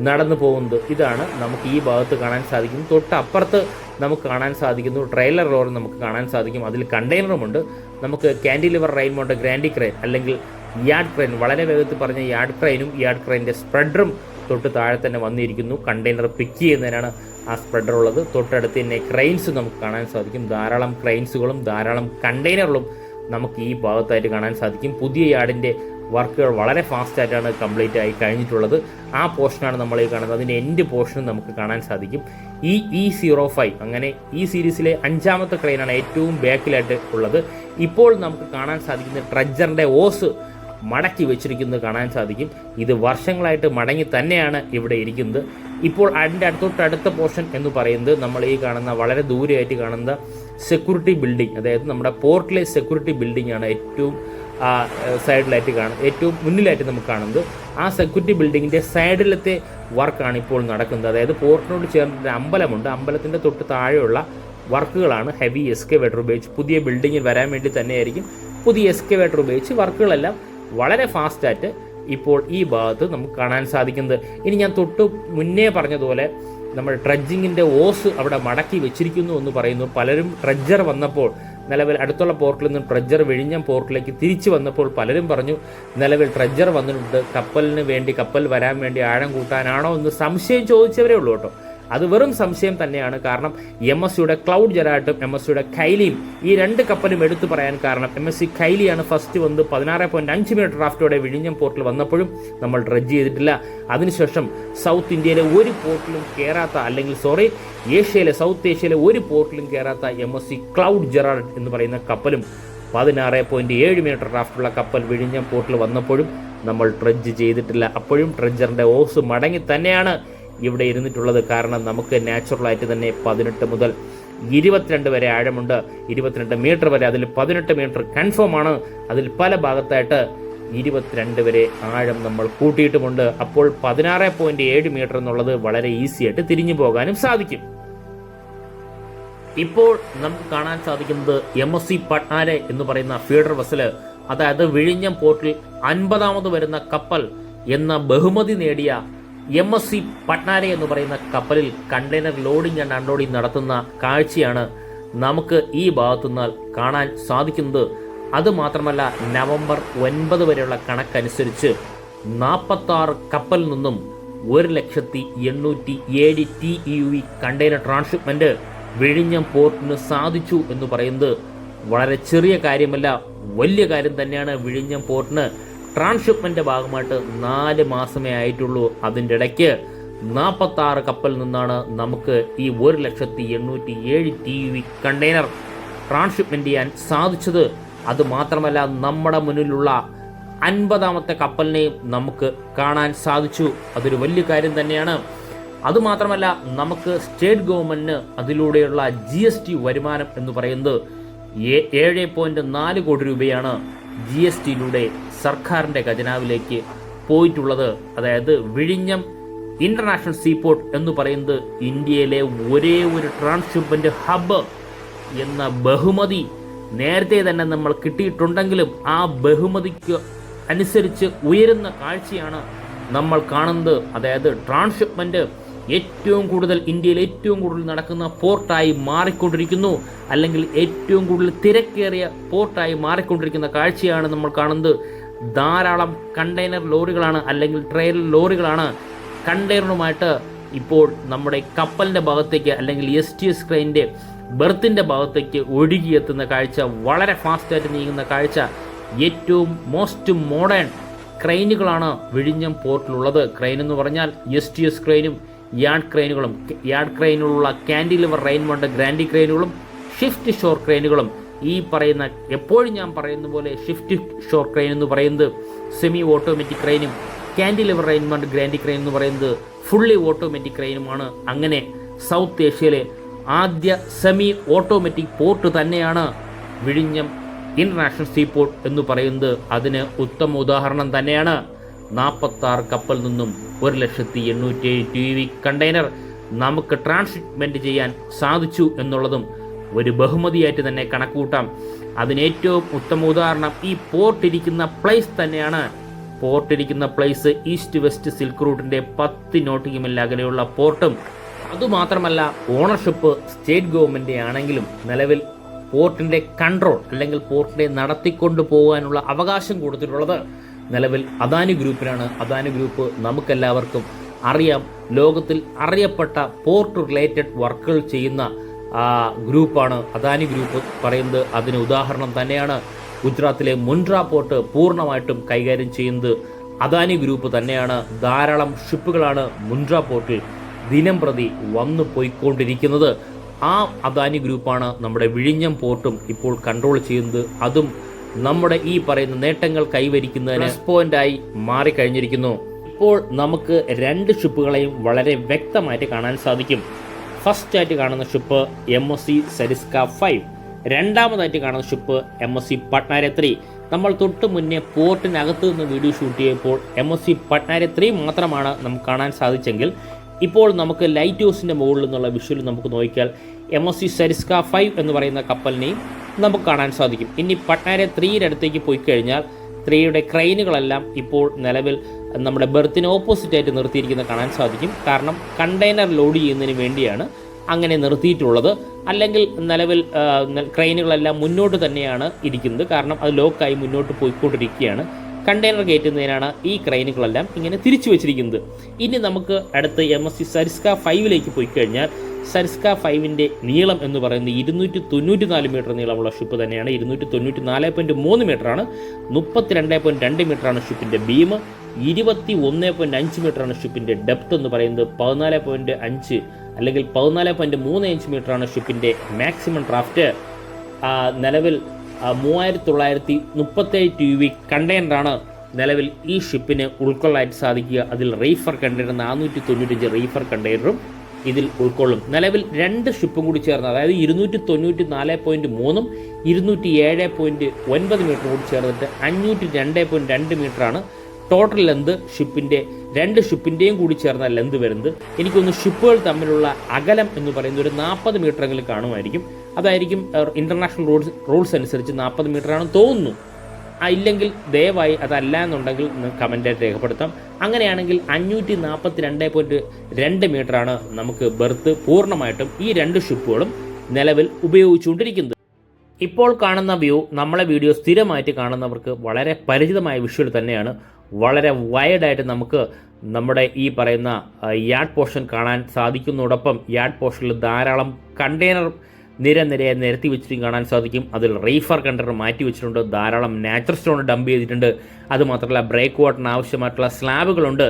നടന്നു പോകുന്നത്. ഇതാണ് നമുക്ക് ഈ ഭാഗത്ത് കാണാൻ സാധിക്കുന്നത്. തൊട്ടപ്പുറത്ത് നമുക്ക് കാണാൻ സാധിക്കുന്നു ട്രെയിലർ ലോറി നമുക്ക് കാണാൻ സാധിക്കും. അതിൽ കണ്ടെയ്നറുമുണ്ട്. നമുക്ക് കാൻഡിലിവർ റെയിൻമോണ്ട് ഗ്രാൻഡി ക്രെയിൻ അല്ലെങ്കിൽ യാർഡ് ക്രെയിൻ, വളരെ വേഗത്തിൽ പറഞ്ഞ യാർഡ് ക്രെയിനും യാർഡ് ക്രെയിൻ്റെ സ്പ്രെഡറും തൊട്ട് താഴെ തന്നെ വന്നിരിക്കുന്നു. കണ്ടെയ്നർ പിക്ക് ചെയ്യുന്നതിനാണ് ആ സ്പ്രെഡർ ഉള്ളത്. തൊട്ടടുത്ത് തന്നെ ക്രെയിൻസ് നമുക്ക് കാണാൻ സാധിക്കും. ധാരാളം ക്രെയിൻസുകളും ധാരാളം കണ്ടെയ്നറുകളും നമുക്ക് ഈ ഭാഗത്തായിട്ട് കാണാൻ സാധിക്കും. പുതിയ യാർഡിൻ്റെ വർക്കുകൾ വളരെ ഫാസ്റ്റായിട്ടാണ് കംപ്ലീറ്റ് ആയി കഴിഞ്ഞിട്ടുള്ളത്. ആ പോർഷനാണ് നമ്മൾ ഈ കാണുന്നത്. അതിൻ്റെ എൻഡ് പോർഷനും നമുക്ക് കാണാൻ സാധിക്കും. ഈ E05 അങ്ങനെ ഈ സീരീസിലെ 5ാമത്തെ ക്രെയിനാണ് ഏറ്റവും ബാക്കിലായിട്ട് ഉള്ളത്. ഇപ്പോൾ നമുക്ക് കാണാൻ സാധിക്കുന്ന ട്രഡ്ജറിൻ്റെ ഓസ് മടക്കി വെച്ചിരിക്കുന്നത് കാണാൻ സാധിക്കും. ഇത് വർഷങ്ങളായിട്ട് മടങ്ങി തന്നെയാണ് ഇവിടെ ഇരിക്കുന്നത്. ഇപ്പോൾ അതിൻ്റെ തൊട്ടടുത്ത പോർഷൻ എന്ന് പറയുന്നത് നമ്മൾ ഈ കാണുന്ന വളരെ ദൂരെയായിട്ട് കാണുന്ന സെക്യൂരിറ്റി ബിൽഡിംഗ്, അതായത് നമ്മുടെ പോർട്ടിലെ സെക്യൂരിറ്റി ബിൽഡിംഗ് ആണ് ഏറ്റവും സൈഡിലായിട്ട് ഏറ്റവും മുന്നിലായിട്ട് നമുക്ക് കാണുന്നത്. ആ സെക്യൂരിറ്റി ബിൽഡിങ്ങിൻ്റെ സൈഡിലത്തെ വർക്കാണ് ഇപ്പോൾ നടക്കുന്നത്. അതായത് പോർട്ടിനോട് ചേർന്നിട്ട് അമ്പലമുണ്ട്. അമ്പലത്തിൻ്റെ തൊട്ട് താഴെയുള്ള വർക്കുകളാണ് ഹെവി എക്സ്കവേറ്റർ ഉപയോഗിച്ച് പുതിയ ബിൽഡിങ്ങിൽ വരാൻ വേണ്ടി തന്നെയായിരിക്കും പുതിയ എക്സ്കവേറ്റർ ഉപയോഗിച്ച് വർക്കുകളെല്ലാം വളരെ ഫാസ്റ്റായിട്ട് ഇപ്പോൾ ഈ ഭാഗത്ത് നമുക്ക് കാണാൻ സാധിക്കുന്നത്. ഇനി ഞാൻ തൊട്ട് മുന്നേ പറഞ്ഞതുപോലെ നമ്മൾ ട്രഡ്ജിങ്ങിൻ്റെ ഓസ് അവിടെ മടക്കി വെച്ചിരിക്കുന്നു എന്ന് പറയുന്നു. പലരും ട്രഡ്ജർ വന്നപ്പോൾ നിലവിൽ അടുത്തുള്ള പോർട്ടിൽ നിന്നും ട്രഡ്ജർ വിഴിഞ്ഞം പോർട്ടിലേക്ക് തിരിച്ചു വന്നപ്പോൾ പലരും പറഞ്ഞു നിലവിൽ ട്രഡ്ജർ വന്നിട്ടുണ്ട്, കപ്പൽ വരാൻ വേണ്ടി ആഴം കൂട്ടാനാണോ എന്ന് സംശയം ചോദിച്ചവരേ ഉള്ളൂ കേട്ടോ. അത് വെറും സംശയം തന്നെയാണ്. കാരണം MSCയുടെ ക്ലൗഡ് ജെറാട്ടും MSCയുടെ കൈലിയും ഈ രണ്ട് കപ്പലും എടുത്തു പറയാൻ കാരണം MSC കൈലിയാണ് ഫസ്റ്റ് വന്ന് 16.5 മീറ്റർ ഡ്രാഫ്റ്റോടെ വിഴിഞ്ഞം പോർട്ടിൽ വന്നപ്പോഴും നമ്മൾ ഡ്രഡ്ജ് ചെയ്തിട്ടില്ല. അതിനുശേഷം സൗത്ത് ഇന്ത്യയിലെ ഒരു പോർട്ടിലും കയറാത്ത സൗത്ത് ഏഷ്യയിലെ ഒരു പോർട്ടിലും കയറാത്ത MSC ക്ലൗഡ് ജെറാഡ് എന്ന് പറയുന്ന കപ്പലും 16.7 മീറ്റർ ഡ്രാഫ്റ്റുള്ള കപ്പൽ വിഴിഞ്ഞം പോർട്ടിൽ വന്നപ്പോഴും നമ്മൾ ഡ്രഡ്ജ് ചെയ്തിട്ടില്ല. അപ്പോഴും ട്രഡ്ജറിൻ്റെ ഓസ് മടങ്ങി തന്നെയാണ് ഇവിടെ ഇരുന്നിട്ടുള്ളത്. കാരണം നമുക്ക് നാച്ചുറലായിട്ട് തന്നെ 18 മുതൽ 22 വരെ ആഴമുണ്ട്, 22 മീറ്റർ വരെ, അതിൽ 18 മീറ്റർ കൺഫേം ആണ്. അതിൽ പല ഭാഗത്തായിട്ട് 22 വരെ ആഴം നമ്മൾ കൂട്ടിയിട്ടുമുണ്ട്. അപ്പോൾ 16.7 മീറ്റർ എന്നുള്ളത് വളരെ ഈസി ആയിട്ട് തിരിഞ്ഞു പോകാനും സാധിക്കും. ഇപ്പോൾ നമുക്ക് കാണാൻ സാധിക്കുന്നത് MSC പട്നാരെ എന്ന് പറയുന്ന ഫീഡർ വെസല്, അതായത് വിഴിഞ്ഞം പോർട്ടിൽ 50ാമത് വരുന്ന കപ്പൽ എന്ന ബഹുമതി നേടിയ MSC പട്നാരെ എന്ന് പറയുന്ന കപ്പലിൽ കണ്ടെയ്നർ ലോഡിംഗ് ആൻഡ് അൺലോഡിംഗ് നടത്തുന്ന കാഴ്ചയാണ് നമുക്ക് ഈ ഭാഗത്തുനിന്നാൽ കാണാൻ സാധിക്കുന്നത്. അതുമാത്രമല്ല നവംബർ 9 വരെയുള്ള കണക്കനുസരിച്ച് 46 കപ്പലിൽ നിന്നും 1,807 TEUV കണ്ടെയ്നർ ട്രാൻസ്ഷിപ്മെന്റ് വിഴിഞ്ഞം പോർട്ടിന് സാധിച്ചു എന്ന് പറയുന്നത് വളരെ ചെറിയ കാര്യമല്ല, വലിയ കാര്യം തന്നെയാണ്. വിഴിഞ്ഞം പോർട്ടിന് ട്രാൻസ്ഷിപ്മെന്റ് ഭാഗമായിട്ട് 4 മാസമേ ആയിട്ടുള്ളൂ. അതിൻ്റെ ഇടയ്ക്ക് 46 കപ്പലിൽ നിന്നാണ് നമുക്ക് ഈ 1,807 TEUV കണ്ടെയ്നർ ട്രാൻസ്ഷിപ്മെന്റ് ചെയ്യാൻ സാധിച്ചത്. അതുമാത്രമല്ല നമ്മുടെ മുന്നിലുള്ള 50ാമത്തെ കപ്പലിനെയും നമുക്ക് കാണാൻ സാധിച്ചു. അതൊരു വലിയ കാര്യം തന്നെയാണ്. അതുമാത്രമല്ല നമുക്ക് സ്റ്റേറ്റ് ഗവൺമെന്റിന് അതിലൂടെയുള്ള GST വരുമാനം എന്ന് പറയുന്നത് 7.4 കോടി രൂപയാണ് GSTയിലൂടെ സർക്കാരിൻ്റെ ഖജനാവിലേക്ക് പോയിട്ടുള്ളത്. അതായത് വിഴിഞ്ഞം ഇന്റർനാഷണൽ സീപോർട്ട് എന്ന് പറയുന്നത് ഇന്ത്യയിലെ ഒരേ ഒരു ട്രാൻസ്ഷിപ്മെന്റ് ഹബ്ബ് എന്ന ബഹുമതി നേരത്തെ തന്നെ നമ്മൾ കിട്ടിയിട്ടുണ്ടെങ്കിലും ആ ബഹുമതിക്ക് അനുസരിച്ച് ഉയരുന്ന കാഴ്ചയാണ് നമ്മൾ കാണുന്നത്. അതായത് ട്രാൻസ്ഷിപ്മെന്റ് ഇന്ത്യയിൽ ഏറ്റവും കൂടുതൽ നടക്കുന്ന പോർട്ടായി മാറിക്കൊണ്ടിരിക്കുന്നു, അല്ലെങ്കിൽ ഏറ്റവും കൂടുതൽ തിരക്കേറിയ പോർട്ടായി മാറിക്കൊണ്ടിരിക്കുന്ന കാഴ്ചയാണ് നമ്മൾ കാണുന്നത്. ധാരാളം കണ്ടെയ്നർ ലോറികളാണ് അല്ലെങ്കിൽ ട്രെയിലർ ലോറികളാണ് കണ്ടെയ്നറുമായിട്ട് ഇപ്പോൾ നമ്മുടെ കപ്പലിൻ്റെ ഭാഗത്തേക്ക് അല്ലെങ്കിൽ STS ക്രെയിനിൻ്റെ ബെർത്തിൻ്റെ ഭാഗത്തേക്ക് ഒഴുകിയെത്തുന്ന കാഴ്ച, വളരെ ഫാസ്റ്റായിട്ട് നീങ്ങുന്ന കാഴ്ച. ഏറ്റവും മോസ്റ്റ് മോഡേൺ ക്രെയിനുകളാണ് വിഴിഞ്ഞം പോർട്ടിലുള്ളത്. ക്രെയിൻ എന്ന് പറഞ്ഞാൽ STS ക്രെയിനും യാർഡ് ക്രെയിനുകളുള്ള കാൻഡിലിവർ റെയിൻമണ്ട് ഗ്രാൻഡി ക്രെയിനുകളും ഷിഫ്റ്റ് ഷോർ ക്രെയിനുകളും. ഈ പറയുന്ന എപ്പോഴും ഞാൻ പറയുന്ന പോലെ ഷിഫ്റ്റ് ഷോർ ക്രെയിൻ എന്ന് പറയുന്നത് സെമി ഓട്ടോമാറ്റിക് ക്രെയിനും കാൻഡിലിവർ റെയിൻമണ്ട് ഗ്രാൻഡി ക്രെയിൻ എന്ന് പറയുന്നത് ഫുള്ളി ഓട്ടോമാറ്റിക് ക്രെയിനുമാണ്. അങ്ങനെ സൗത്ത് ഏഷ്യയിലെ ആദ്യ സെമി ഓട്ടോമാറ്റിക് പോർട്ട് തന്നെയാണ് വിഴിഞ്ഞം ഇന്റർനാഷണൽ സീപോർട്ട് എന്ന് പറയുന്നത്. അതിന് ഉത്തമ ഉദാഹരണം തന്നെയാണ്. 46 കപ്പൽ നിന്നും 1,807 TEUV കണ്ടെയ്നർ നമുക്ക് ട്രാൻസ്ഷിപ്മെന്റ് ചെയ്യാൻ സാധിച്ചു എന്നുള്ളതും ഒരു ബഹുമതിയായിട്ട് തന്നെ കണക്കൂട്ടാം. അതിന് ഏറ്റവും ഉത്തമ ഉദാഹരണം ഈ പോർട്ടിരിക്കുന്ന പ്ലേസ് തന്നെയാണ്. പോർട്ടിരിക്കുന്ന പ്ലേസ് ഈസ്റ്റ് വെസ്റ്റ് സിൽക്ക് റൂട്ടിന്റെ 10 നോട്ടിക്കൽ മൈൽ അകലെയുള്ള പോർട്ടും. അതുമാത്രമല്ല ഓണർഷിപ്പ് സ്റ്റേറ്റ് ഗവൺമെന്റ് ആണെങ്കിലും നിലവിൽ പോർട്ടിന്റെ കൺട്രോൾ അല്ലെങ്കിൽ പോർട്ടിനെ നടത്തിക്കൊണ്ടു പോകാനുള്ള അവകാശം കൊടുത്തിട്ടുള്ളത് നിലവിൽ അദാനി ഗ്രൂപ്പിനാണ്. അദാനി ഗ്രൂപ്പ് നമുക്കെല്ലാവർക്കും അറിയാം, ലോകത്തിൽ അറിയപ്പെട്ട പോർട്ട് റിലേറ്റഡ് വർക്കുകൾ ചെയ്യുന്ന ഗ്രൂപ്പാണ് അദാനി ഗ്രൂപ്പ് പറയുന്നത്. അതിന് ഉദാഹരണം തന്നെയാണ് ഗുജറാത്തിലെ മുൻഡ്ര പോർട്ട് പൂർണ്ണമായിട്ടും കൈകാര്യം ചെയ്യുന്നത് അദാനി ഗ്രൂപ്പ് തന്നെയാണ്. ധാരാളം ഷിപ്പുകളാണ് മുൻഡ്ര പോർട്ടിൽ ദിനം പ്രതി വന്നു പോയിക്കൊണ്ടിരിക്കുന്നത്. ആ അദാനി ഗ്രൂപ്പാണ് നമ്മുടെ വിഴിഞ്ഞം പോർട്ടും ഇപ്പോൾ കൺട്രോൾ ചെയ്യുന്നത്. അതും നമ്മുടെ ഈ പറയുന്ന നേട്ടങ്ങൾ കൈവരിക്കുന്നതിന് പോയിന്റായി മാറിക്കഴിഞ്ഞിരിക്കുന്നു. ഇപ്പോൾ നമുക്ക് 2 ഷിപ്പുകളെയും വളരെ വ്യക്തമായിട്ട് കാണാൻ സാധിക്കും. ഫസ്റ്റായിട്ട് കാണുന്ന ഷിപ്പ് MSC സരിസ്ക 5, രണ്ടാമതായിട്ട് കാണുന്ന ഷിപ്പ് MSC പട്നാരെ 3. നമ്മൾ തൊട്ട് മുന്നേ പോർട്ടിനകത്ത് നിന്ന് വീഡിയോ ഷൂട്ട് ചെയ്തപ്പോൾ MSC പട്നാരെ 3 മാത്രമാണ് നമുക്ക് കാണാൻ സാധിച്ചെങ്കിൽ ഇപ്പോൾ നമുക്ക് ലൈറ്റ് ഹൗസിൻ്റെ മുകളിൽ നിന്നുള്ള വിഷ്വൽ നമുക്ക് നോക്കിയാൽ MSC സരിസ്ക 5 എന്ന് പറയുന്ന കപ്പലിനെയും നമുക്ക് കാണാൻ സാധിക്കും. ഇനി പട്നാരെ 3യുടെ അടുത്തേക്ക് പോയി കഴിഞ്ഞാൽ 3യുടെ ക്രെയിനുകളെല്ലാം ഇപ്പോൾ നിലവിൽ നമ്മുടെ ബെർത്തിന് ഓപ്പോസിറ്റായിട്ട് നിർത്തിയിരിക്കുന്നത് കാണാൻ സാധിക്കും. കാരണം കണ്ടെയ്നർ ലോഡ് ചെയ്യുന്നതിന് വേണ്ടിയാണ് അങ്ങനെ നിർത്തിയിട്ടുള്ളത്. അല്ലെങ്കിൽ നിലവിൽ ക്രെയിനുകളെല്ലാം മുന്നോട്ട് തന്നെയാണ് ഇരിക്കുന്നത്. കാരണം അത് ലോക്കായി മുന്നോട്ട് പോയിക്കൊണ്ടിരിക്കുകയാണ്. കണ്ടെയ്നർ കയറ്റുന്നതിനാണ് ഈ ക്രെയിനുകളെല്ലാം ഇങ്ങനെ തിരിച്ചു വെച്ചിരിക്കുന്നത്. ഇനി നമുക്ക് അടുത്ത് MSC സരിസ്ക 5ലേക്ക് പോയി കഴിഞ്ഞാൽ സരിസ്ക 5ൻ്റെ നീളം എന്ന് പറയുന്നത് 294 മീറ്റർ നീളമുള്ള ഷിപ്പ് തന്നെയാണ്. 294.3 മീറ്ററാണ്. 32.2 മീറ്ററാണ് ഷിപ്പിൻ്റെ ബീം. 21.5 മീറ്ററാണ് ഷിപ്പിൻ്റെ ഡെപ്ത് എന്ന് പറയുന്നത്. 14.5 അല്ലെങ്കിൽ 14.3 ഇഞ്ച് മീറ്ററാണ് ഷിപ്പിൻ്റെ മാക്സിമം ഡ്രാഫ്റ്റ്. നിലവിൽ 3937 TUV കണ്ടെയ്നറാണ് നിലവിൽ ഈ ഷിപ്പിന് ഉൾക്കൊള്ളാൻ സാധിക്കുക. അതിൽ റീഫർ കണ്ടെയ്നർ 495 റീഫർ കണ്ടെയ്നറും ഇതിൽ ഉൾക്കൊള്ളും. നിലവിൽ 2 ഷിപ്പും കൂടി ചേർന്ന്, അതായത് 294.3 207.9 മീറ്റർ കൂടി ചേർന്നിട്ട് 502.2 മീറ്ററാണ് ടോട്ടൽ ലെന്ത് ഷിപ്പിൻ്റെ. 2 ഷിപ്പിൻ്റെയും കൂടി ചേർന്ന ലെന്ത് വരുന്നത്. എനിക്കൊന്ന് ഷിപ്പുകൾ തമ്മിലുള്ള അകലം എന്ന് പറയുന്നത് ഒരു 40 മീറ്ററെങ്കിലും കാണുമായിരിക്കും. അതായിരിക്കും ഇൻ്റർനാഷണൽ റൂൾസ് അനുസരിച്ച് 40 മീറ്ററാണെന്ന് തോന്നുന്നു. ഇല്ലെങ്കിൽ ദയവായി അതല്ല എന്നുണ്ടെങ്കിൽ കമൻറ്റായിട്ട് രേഖപ്പെടുത്താം. അങ്ങനെയാണെങ്കിൽ 542.2 മീറ്ററാണ് നമുക്ക് ബെർത്ത് പൂർണ്ണമായിട്ടും ഈ 2 ഷിപ്പുകളും നിലവിൽ ഉപയോഗിച്ചുകൊണ്ടിരിക്കുന്നത്. ഇപ്പോൾ കാണുന്ന വ്യൂ നമ്മളെ വീഡിയോ സ്ഥിരമായിട്ട് കാണുന്നവർക്ക് വളരെ പരിചിതമായ വിഷ്വൽ തന്നെയാണ്. വളരെ വൈഡായിട്ട് നമുക്ക് നമ്മുടെ ഈ പറയുന്ന യാർഡ് പോർഷൻ കാണാൻ സാധിക്കുന്നതോടൊപ്പം യാർഡ് പോർഷനിൽ ധാരാളം കണ്ടെയ്നർ നിരയായി നിരത്തി വെച്ചിട്ട് കാണാൻ സാധിക്കും. അതിൽ റീഫർ കണ്ടെയ്നർ മാറ്റി വെച്ചിട്ടുണ്ട്. ധാരാളം നാച്ചുറൽ സ്റ്റോൺ ഡംപ് ചെയ്തിട്ടുണ്ട്. അതുമാത്രമല്ല ബ്രേക്ക് വാട്ടറിന് ആവശ്യമായിട്ടുള്ള സ്ലാബുകളുണ്ട്.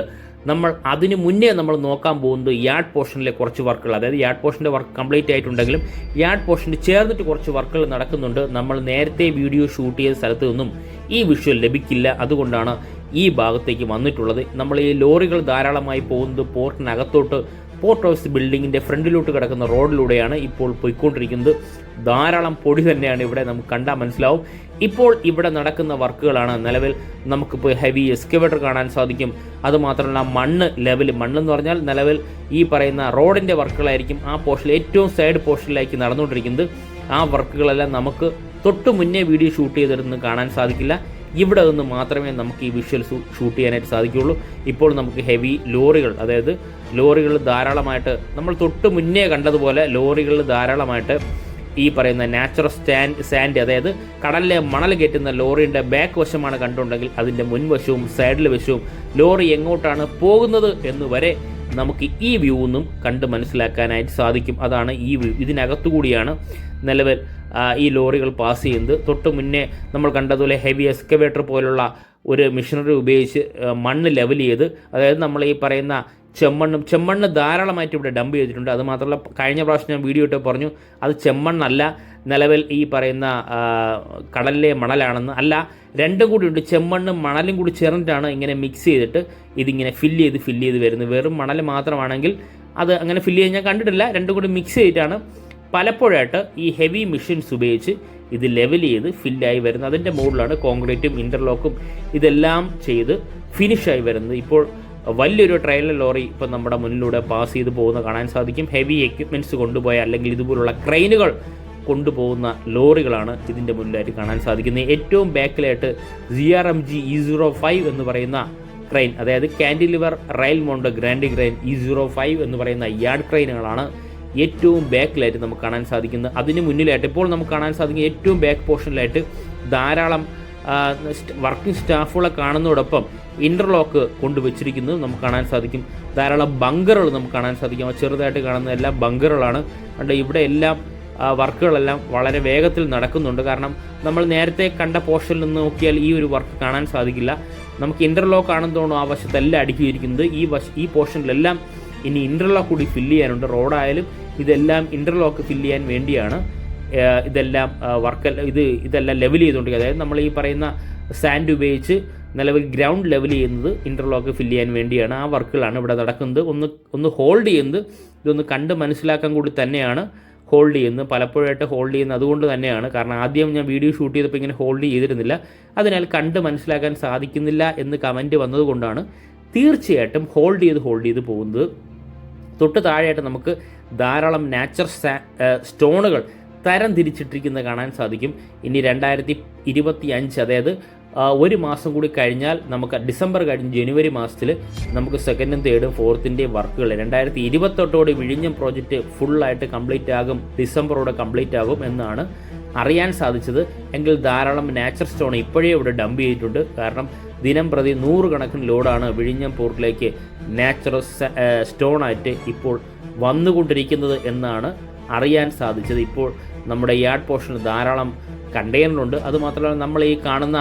നമ്മൾ അതിന് മുന്നേ നമ്മൾ നോക്കാൻ പോകുന്നത് യാർഡ് പോർഷനിലെ കുറച്ച് വർക്കുകൾ, അതായത് യാർഡ് പോർഷൻ്റെ വർക്ക് കംപ്ലീറ്റ് ആയിട്ടുണ്ടെങ്കിലും യാർഡ് പോർഷന് ചേർന്നിട്ട് കുറച്ച് വർക്കുകൾ നടക്കുന്നുണ്ട്. നമ്മൾ നേരത്തെ വീഡിയോ ഷൂട്ട് ചെയ്ത സ്ഥലത്ത് നിന്നും ഈ വിഷ്വൽ ലഭിക്കില്ല. അതുകൊണ്ടാണ് ഈ ഭാഗത്തേക്ക് വന്നിട്ടുള്ളത്. നമ്മൾ ഈ ലോറികൾ ധാരാളമായി പോകുന്നത് പോർട്ടിനകത്തോട്ട്, പോർട്ട് ഹൗസ് ബിൽഡിങ്ങിൻ്റെ ഫ്രണ്ടിലോട്ട് കിടക്കുന്ന റോഡിലൂടെയാണ് ഇപ്പോൾ പോയിക്കൊണ്ടിരിക്കുന്നത്. ധാരാളം പൊടി തന്നെയാണ് ഇവിടെ, നമുക്ക് കണ്ടാൽ മനസ്സിലാവും. ഇപ്പോൾ ഇവിടെ നടക്കുന്ന വർക്കുകളാണ്. നിലവിൽ നമുക്കിപ്പോൾ ഹെവി എക്സ്കവേറ്റർ കാണാൻ സാധിക്കും. അതുമാത്രമല്ല മണ്ണെന്ന് പറഞ്ഞാൽ നിലവിൽ ഈ പറയുന്ന റോഡിൻ്റെ വർക്കുകളായിരിക്കും ആ പോർഷനിൽ ഏറ്റവും സൈഡ് പോർഷനിലേക്ക് നടന്നുകൊണ്ടിരിക്കുന്നത്. ആ വർക്കുകളെല്ലാം നമുക്ക് തൊട്ട് മുന്നേ വീഡിയോ ഷൂട്ട് ചെയ്തിരുന്ന് കാണാൻ സാധിക്കില്ല. ഇവിടെ നിന്ന് മാത്രമേ നമുക്ക് ഈ വിഷ്വൽസ് ഷൂട്ട് ചെയ്യാനായിട്ട് സാധിക്കുകയുള്ളൂ. ഇപ്പോൾ നമുക്ക് ഹെവി ലോറികൾ, അതായത് ലോറികൾ ധാരാളമായിട്ട് നമ്മൾ തൊട്ട് മുന്നേ കണ്ടതുപോലെ ലോറികൾ ധാരാളമായിട്ട് ഈ പറയുന്ന നാച്ചുറൽ സാൻഡ്, അതായത് കടലിലെ മണൽ കയറ്റുന്ന ലോറിയുടെ ബാക്ക് വശമാണ് കണ്ടുണ്ടെങ്കിൽ അതിൻ്റെ മുൻവശവും സൈഡിലെ വശവും ലോറി എങ്ങോട്ടാണ് പോകുന്നത് എന്ന് വരെ നമുക്ക് ഈ വ്യൂ ഒന്നും കണ്ട് മനസ്സിലാക്കാനായിട്ട് സാധിക്കും. അതാണ് ഈ വ്യൂ. ഇതിനകത്തുകൂടിയാണ് നിലവിൽ ഈ ലോറികൾ പാസ് ചെയ്യുന്നത്. തൊട്ട് മുന്നേ നമ്മൾ കണ്ടതുപോലെ ഹെവി എക്സ്കവേറ്റർ പോലുള്ള ഒരു മെഷീനറി ഉപയോഗിച്ച് മണ്ണ് ലെവൽ ചെയ്ത്, അതായത് നമ്മൾ ഈ പറയുന്ന ചെമ്മണ്ണ് ധാരാളമായിട്ട് ഇവിടെ ഡംപ് ചെയ്തിട്ടുണ്ട്. അതുമാത്രമല്ല കഴിഞ്ഞ പ്രാവശ്യം ഞാൻ വീഡിയോ ഇട്ട് പറഞ്ഞു അത് ചെമ്മണ്ണല്ല, നിലവിൽ ഈ പറയുന്ന കടലിലെ മണലാണെന്ന്. അല്ല, രണ്ടും കൂടി ഉണ്ട്. ചെമ്മണ്ണും മണലും കൂടി ചേർന്നിട്ടാണ് ഇങ്ങനെ മിക്സ് ചെയ്തിട്ട് ഇതിങ്ങനെ ഫില്ല് ചെയ്ത് വരുന്നത്. വെറും മണൽ മാത്രമാണെങ്കിൽ അത് അങ്ങനെ ഫില്ല് ചെയ്യാൻ ഞാൻ കണ്ടിട്ടില്ല. രണ്ടും കൂടി മിക്സ് ചെയ്തിട്ടാണ് പലപ്പോഴായിട്ട് ഈ ഹെവി മെഷീൻസ് ഉപയോഗിച്ച് ഇത് ലെവൽ ചെയ്ത് ഫില്ലായി വരുന്നത്. അതിൻ്റെ മുകളിലാണ് കോൺക്രീറ്റും ഇൻ്റർലോക്കും ഇതെല്ലാം ചെയ്ത് ഫിനിഷായി വരുന്നത്. ഇപ്പോൾ വലിയൊരു ട്രെയിലർ ലോറി ഇപ്പം നമ്മുടെ മുന്നിലൂടെ പാസ് ചെയ്ത് പോകുന്ന കാണാൻ സാധിക്കും. ഹെവി എക്യുപ്മെൻറ്റ്സ് കൊണ്ടുപോയ അല്ലെങ്കിൽ ഇതുപോലുള്ള ക്രെയിനുകൾ കൊണ്ടുപോകുന്ന ലോറികളാണ് ഇതിൻ്റെ മുന്നിലായിട്ട് കാണാൻ സാധിക്കുന്നത്. ഏറ്റവും ബാക്കിലായിട്ട് GRMG E05 എന്ന് പറയുന്ന ക്രെയിൻ, അതായത് cantilever rail mount grand crane E05 എന്ന് പറയുന്ന യാർഡ് ക്രെയിനുകളാണ് ഏറ്റവും ബാക്കിലായിട്ട് നമുക്ക് കാണാൻ സാധിക്കുന്നത്. അതിന് മുന്നിലായിട്ട് ഇപ്പോൾ നമുക്ക് കാണാൻ സാധിക്കുന്ന ഏറ്റവും ബാക്ക് പോർഷനിലായിട്ട് ധാരാളം വർക്കിംഗ് സ്റ്റാഫുകളെ കാണുന്നതോടൊപ്പം ഇൻ്റർലോക്ക് കൊണ്ടുവച്ചിരിക്കുന്നത് നമുക്ക് കാണാൻ സാധിക്കും. ധാരാളം ബങ്കറുകൾ നമുക്ക് കാണാൻ സാധിക്കും. ചെറുതായിട്ട് കാണുന്ന എല്ലാം ബങ്കറുകളാണ്. അതുകൊണ്ട് ഇവിടെ എല്ലാം വർക്കുകളെല്ലാം വളരെ വേഗത്തിൽ നടക്കുന്നുണ്ട്. കാരണം നമ്മൾ നേരത്തെ കണ്ട പോർഷനിൽ നിന്ന് നോക്കിയാൽ ഈ ഒരു വർക്ക് കാണാൻ സാധിക്കില്ല. നമുക്ക് ഇൻ്റർലോക്ക് ആണെന്ന് തോന്നുന്നു ആ വശത്തെല്ലാം അടുക്കിയിരിക്കുന്നത്. ഈ പോർഷനിലെല്ലാം ഇനി ഇൻ്റർലോക്ക് കൂടി ഫില്ല് ചെയ്യാനുണ്ട്. റോഡായാലും ഇതെല്ലാം ഇൻ്റർലോക്ക് ഫില്ല് ചെയ്യാൻ വേണ്ടിയാണ് ഇതെല്ലാം ഇതെല്ലാം ലെവൽ ചെയ്തുകൊണ്ടിരിക്കുക. അതായത് നമ്മൾ ഈ പറയുന്ന സാൻഡ് ഉപയോഗിച്ച് നിലവിൽ ഗ്രൗണ്ട് ലെവൽ ചെയ്യുന്നത് ഇൻ്റർലോക്ക് ഫില്ല് ചെയ്യാൻ വേണ്ടിയാണ്. ആ വർക്കുകളാണ് ഇവിടെ നടക്കുന്നത്. ഒന്ന് ഹോൾഡ് ചെയ്യുന്നത് ഇതൊന്ന് കണ്ട് മനസ്സിലാക്കാൻ കൂടി തന്നെയാണ് ഹോൾഡ് ചെയ്യുന്നത്. പലപ്പോഴായിട്ട് ഹോൾഡ് ചെയ്യുന്നത് അതുകൊണ്ട് തന്നെയാണ്. കാരണം ആദ്യം ഞാൻ വീഡിയോ ഷൂട്ട് ചെയ്തപ്പോൾ ഇങ്ങനെ ഹോൾഡ് ചെയ്തിരുന്നില്ല. അതിനാൽ കണ്ട് മനസ്സിലാക്കാൻ സാധിക്കുന്നില്ല എന്ന് കമൻറ്റ് വന്നതുകൊണ്ടാണ് തീർച്ചയായിട്ടും ഹോൾഡ് ചെയ്ത് പോകുന്നത്. തൊട്ട് താഴെയായിട്ട് നമുക്ക് ധാരാളം നാച്ചുറൽ സ്റ്റോണുകൾ തരം തിരിച്ചിട്ടിരിക്കുന്നത് കാണാൻ സാധിക്കും. ഇനി 2025 അതായത് ഒരു മാസം കൂടി കഴിഞ്ഞാൽ നമുക്ക് ഡിസംബർ കഴിഞ്ഞ് ജനുവരി മാസത്തിൽ നമുക്ക് സെക്കൻഡും തേർഡും ഫോർത്തിൻ്റെയും വർക്കുകൾ 2028 വിഴിഞ്ഞം പ്രോജക്റ്റ് ഫുള്ളായിട്ട് കംപ്ലീറ്റ് ആകും, ഡിസംബറോടെ കംപ്ലീറ്റ് ആകും എന്നാണ് അറിയാൻ സാധിച്ചത്. എങ്കിൽ ധാരാളം നാച്ചുറൽ സ്റ്റോൺ ഇപ്പോഴേ ഇവിടെ ഡംപ് ചെയ്തിട്ടുണ്ട്. കാരണം ദിനം പ്രതി 100 കണക്കിന് ലോഡാണ് വിഴിഞ്ഞം പോർട്ടിലേക്ക് നാച്ചുറൽ സ്റ്റോണായിട്ട് ഇപ്പോൾ വന്നുകൊണ്ടിരിക്കുന്നത് എന്നാണ് അറിയാൻ സാധിച്ചത്. ഇപ്പോൾ നമ്മുടെ യാർഡ് പോർഷനിൽ ധാരാളം കണ്ടെയ്നറുണ്ട്. അതുമാത്രമല്ല നമ്മൾ ഈ കാണുന്ന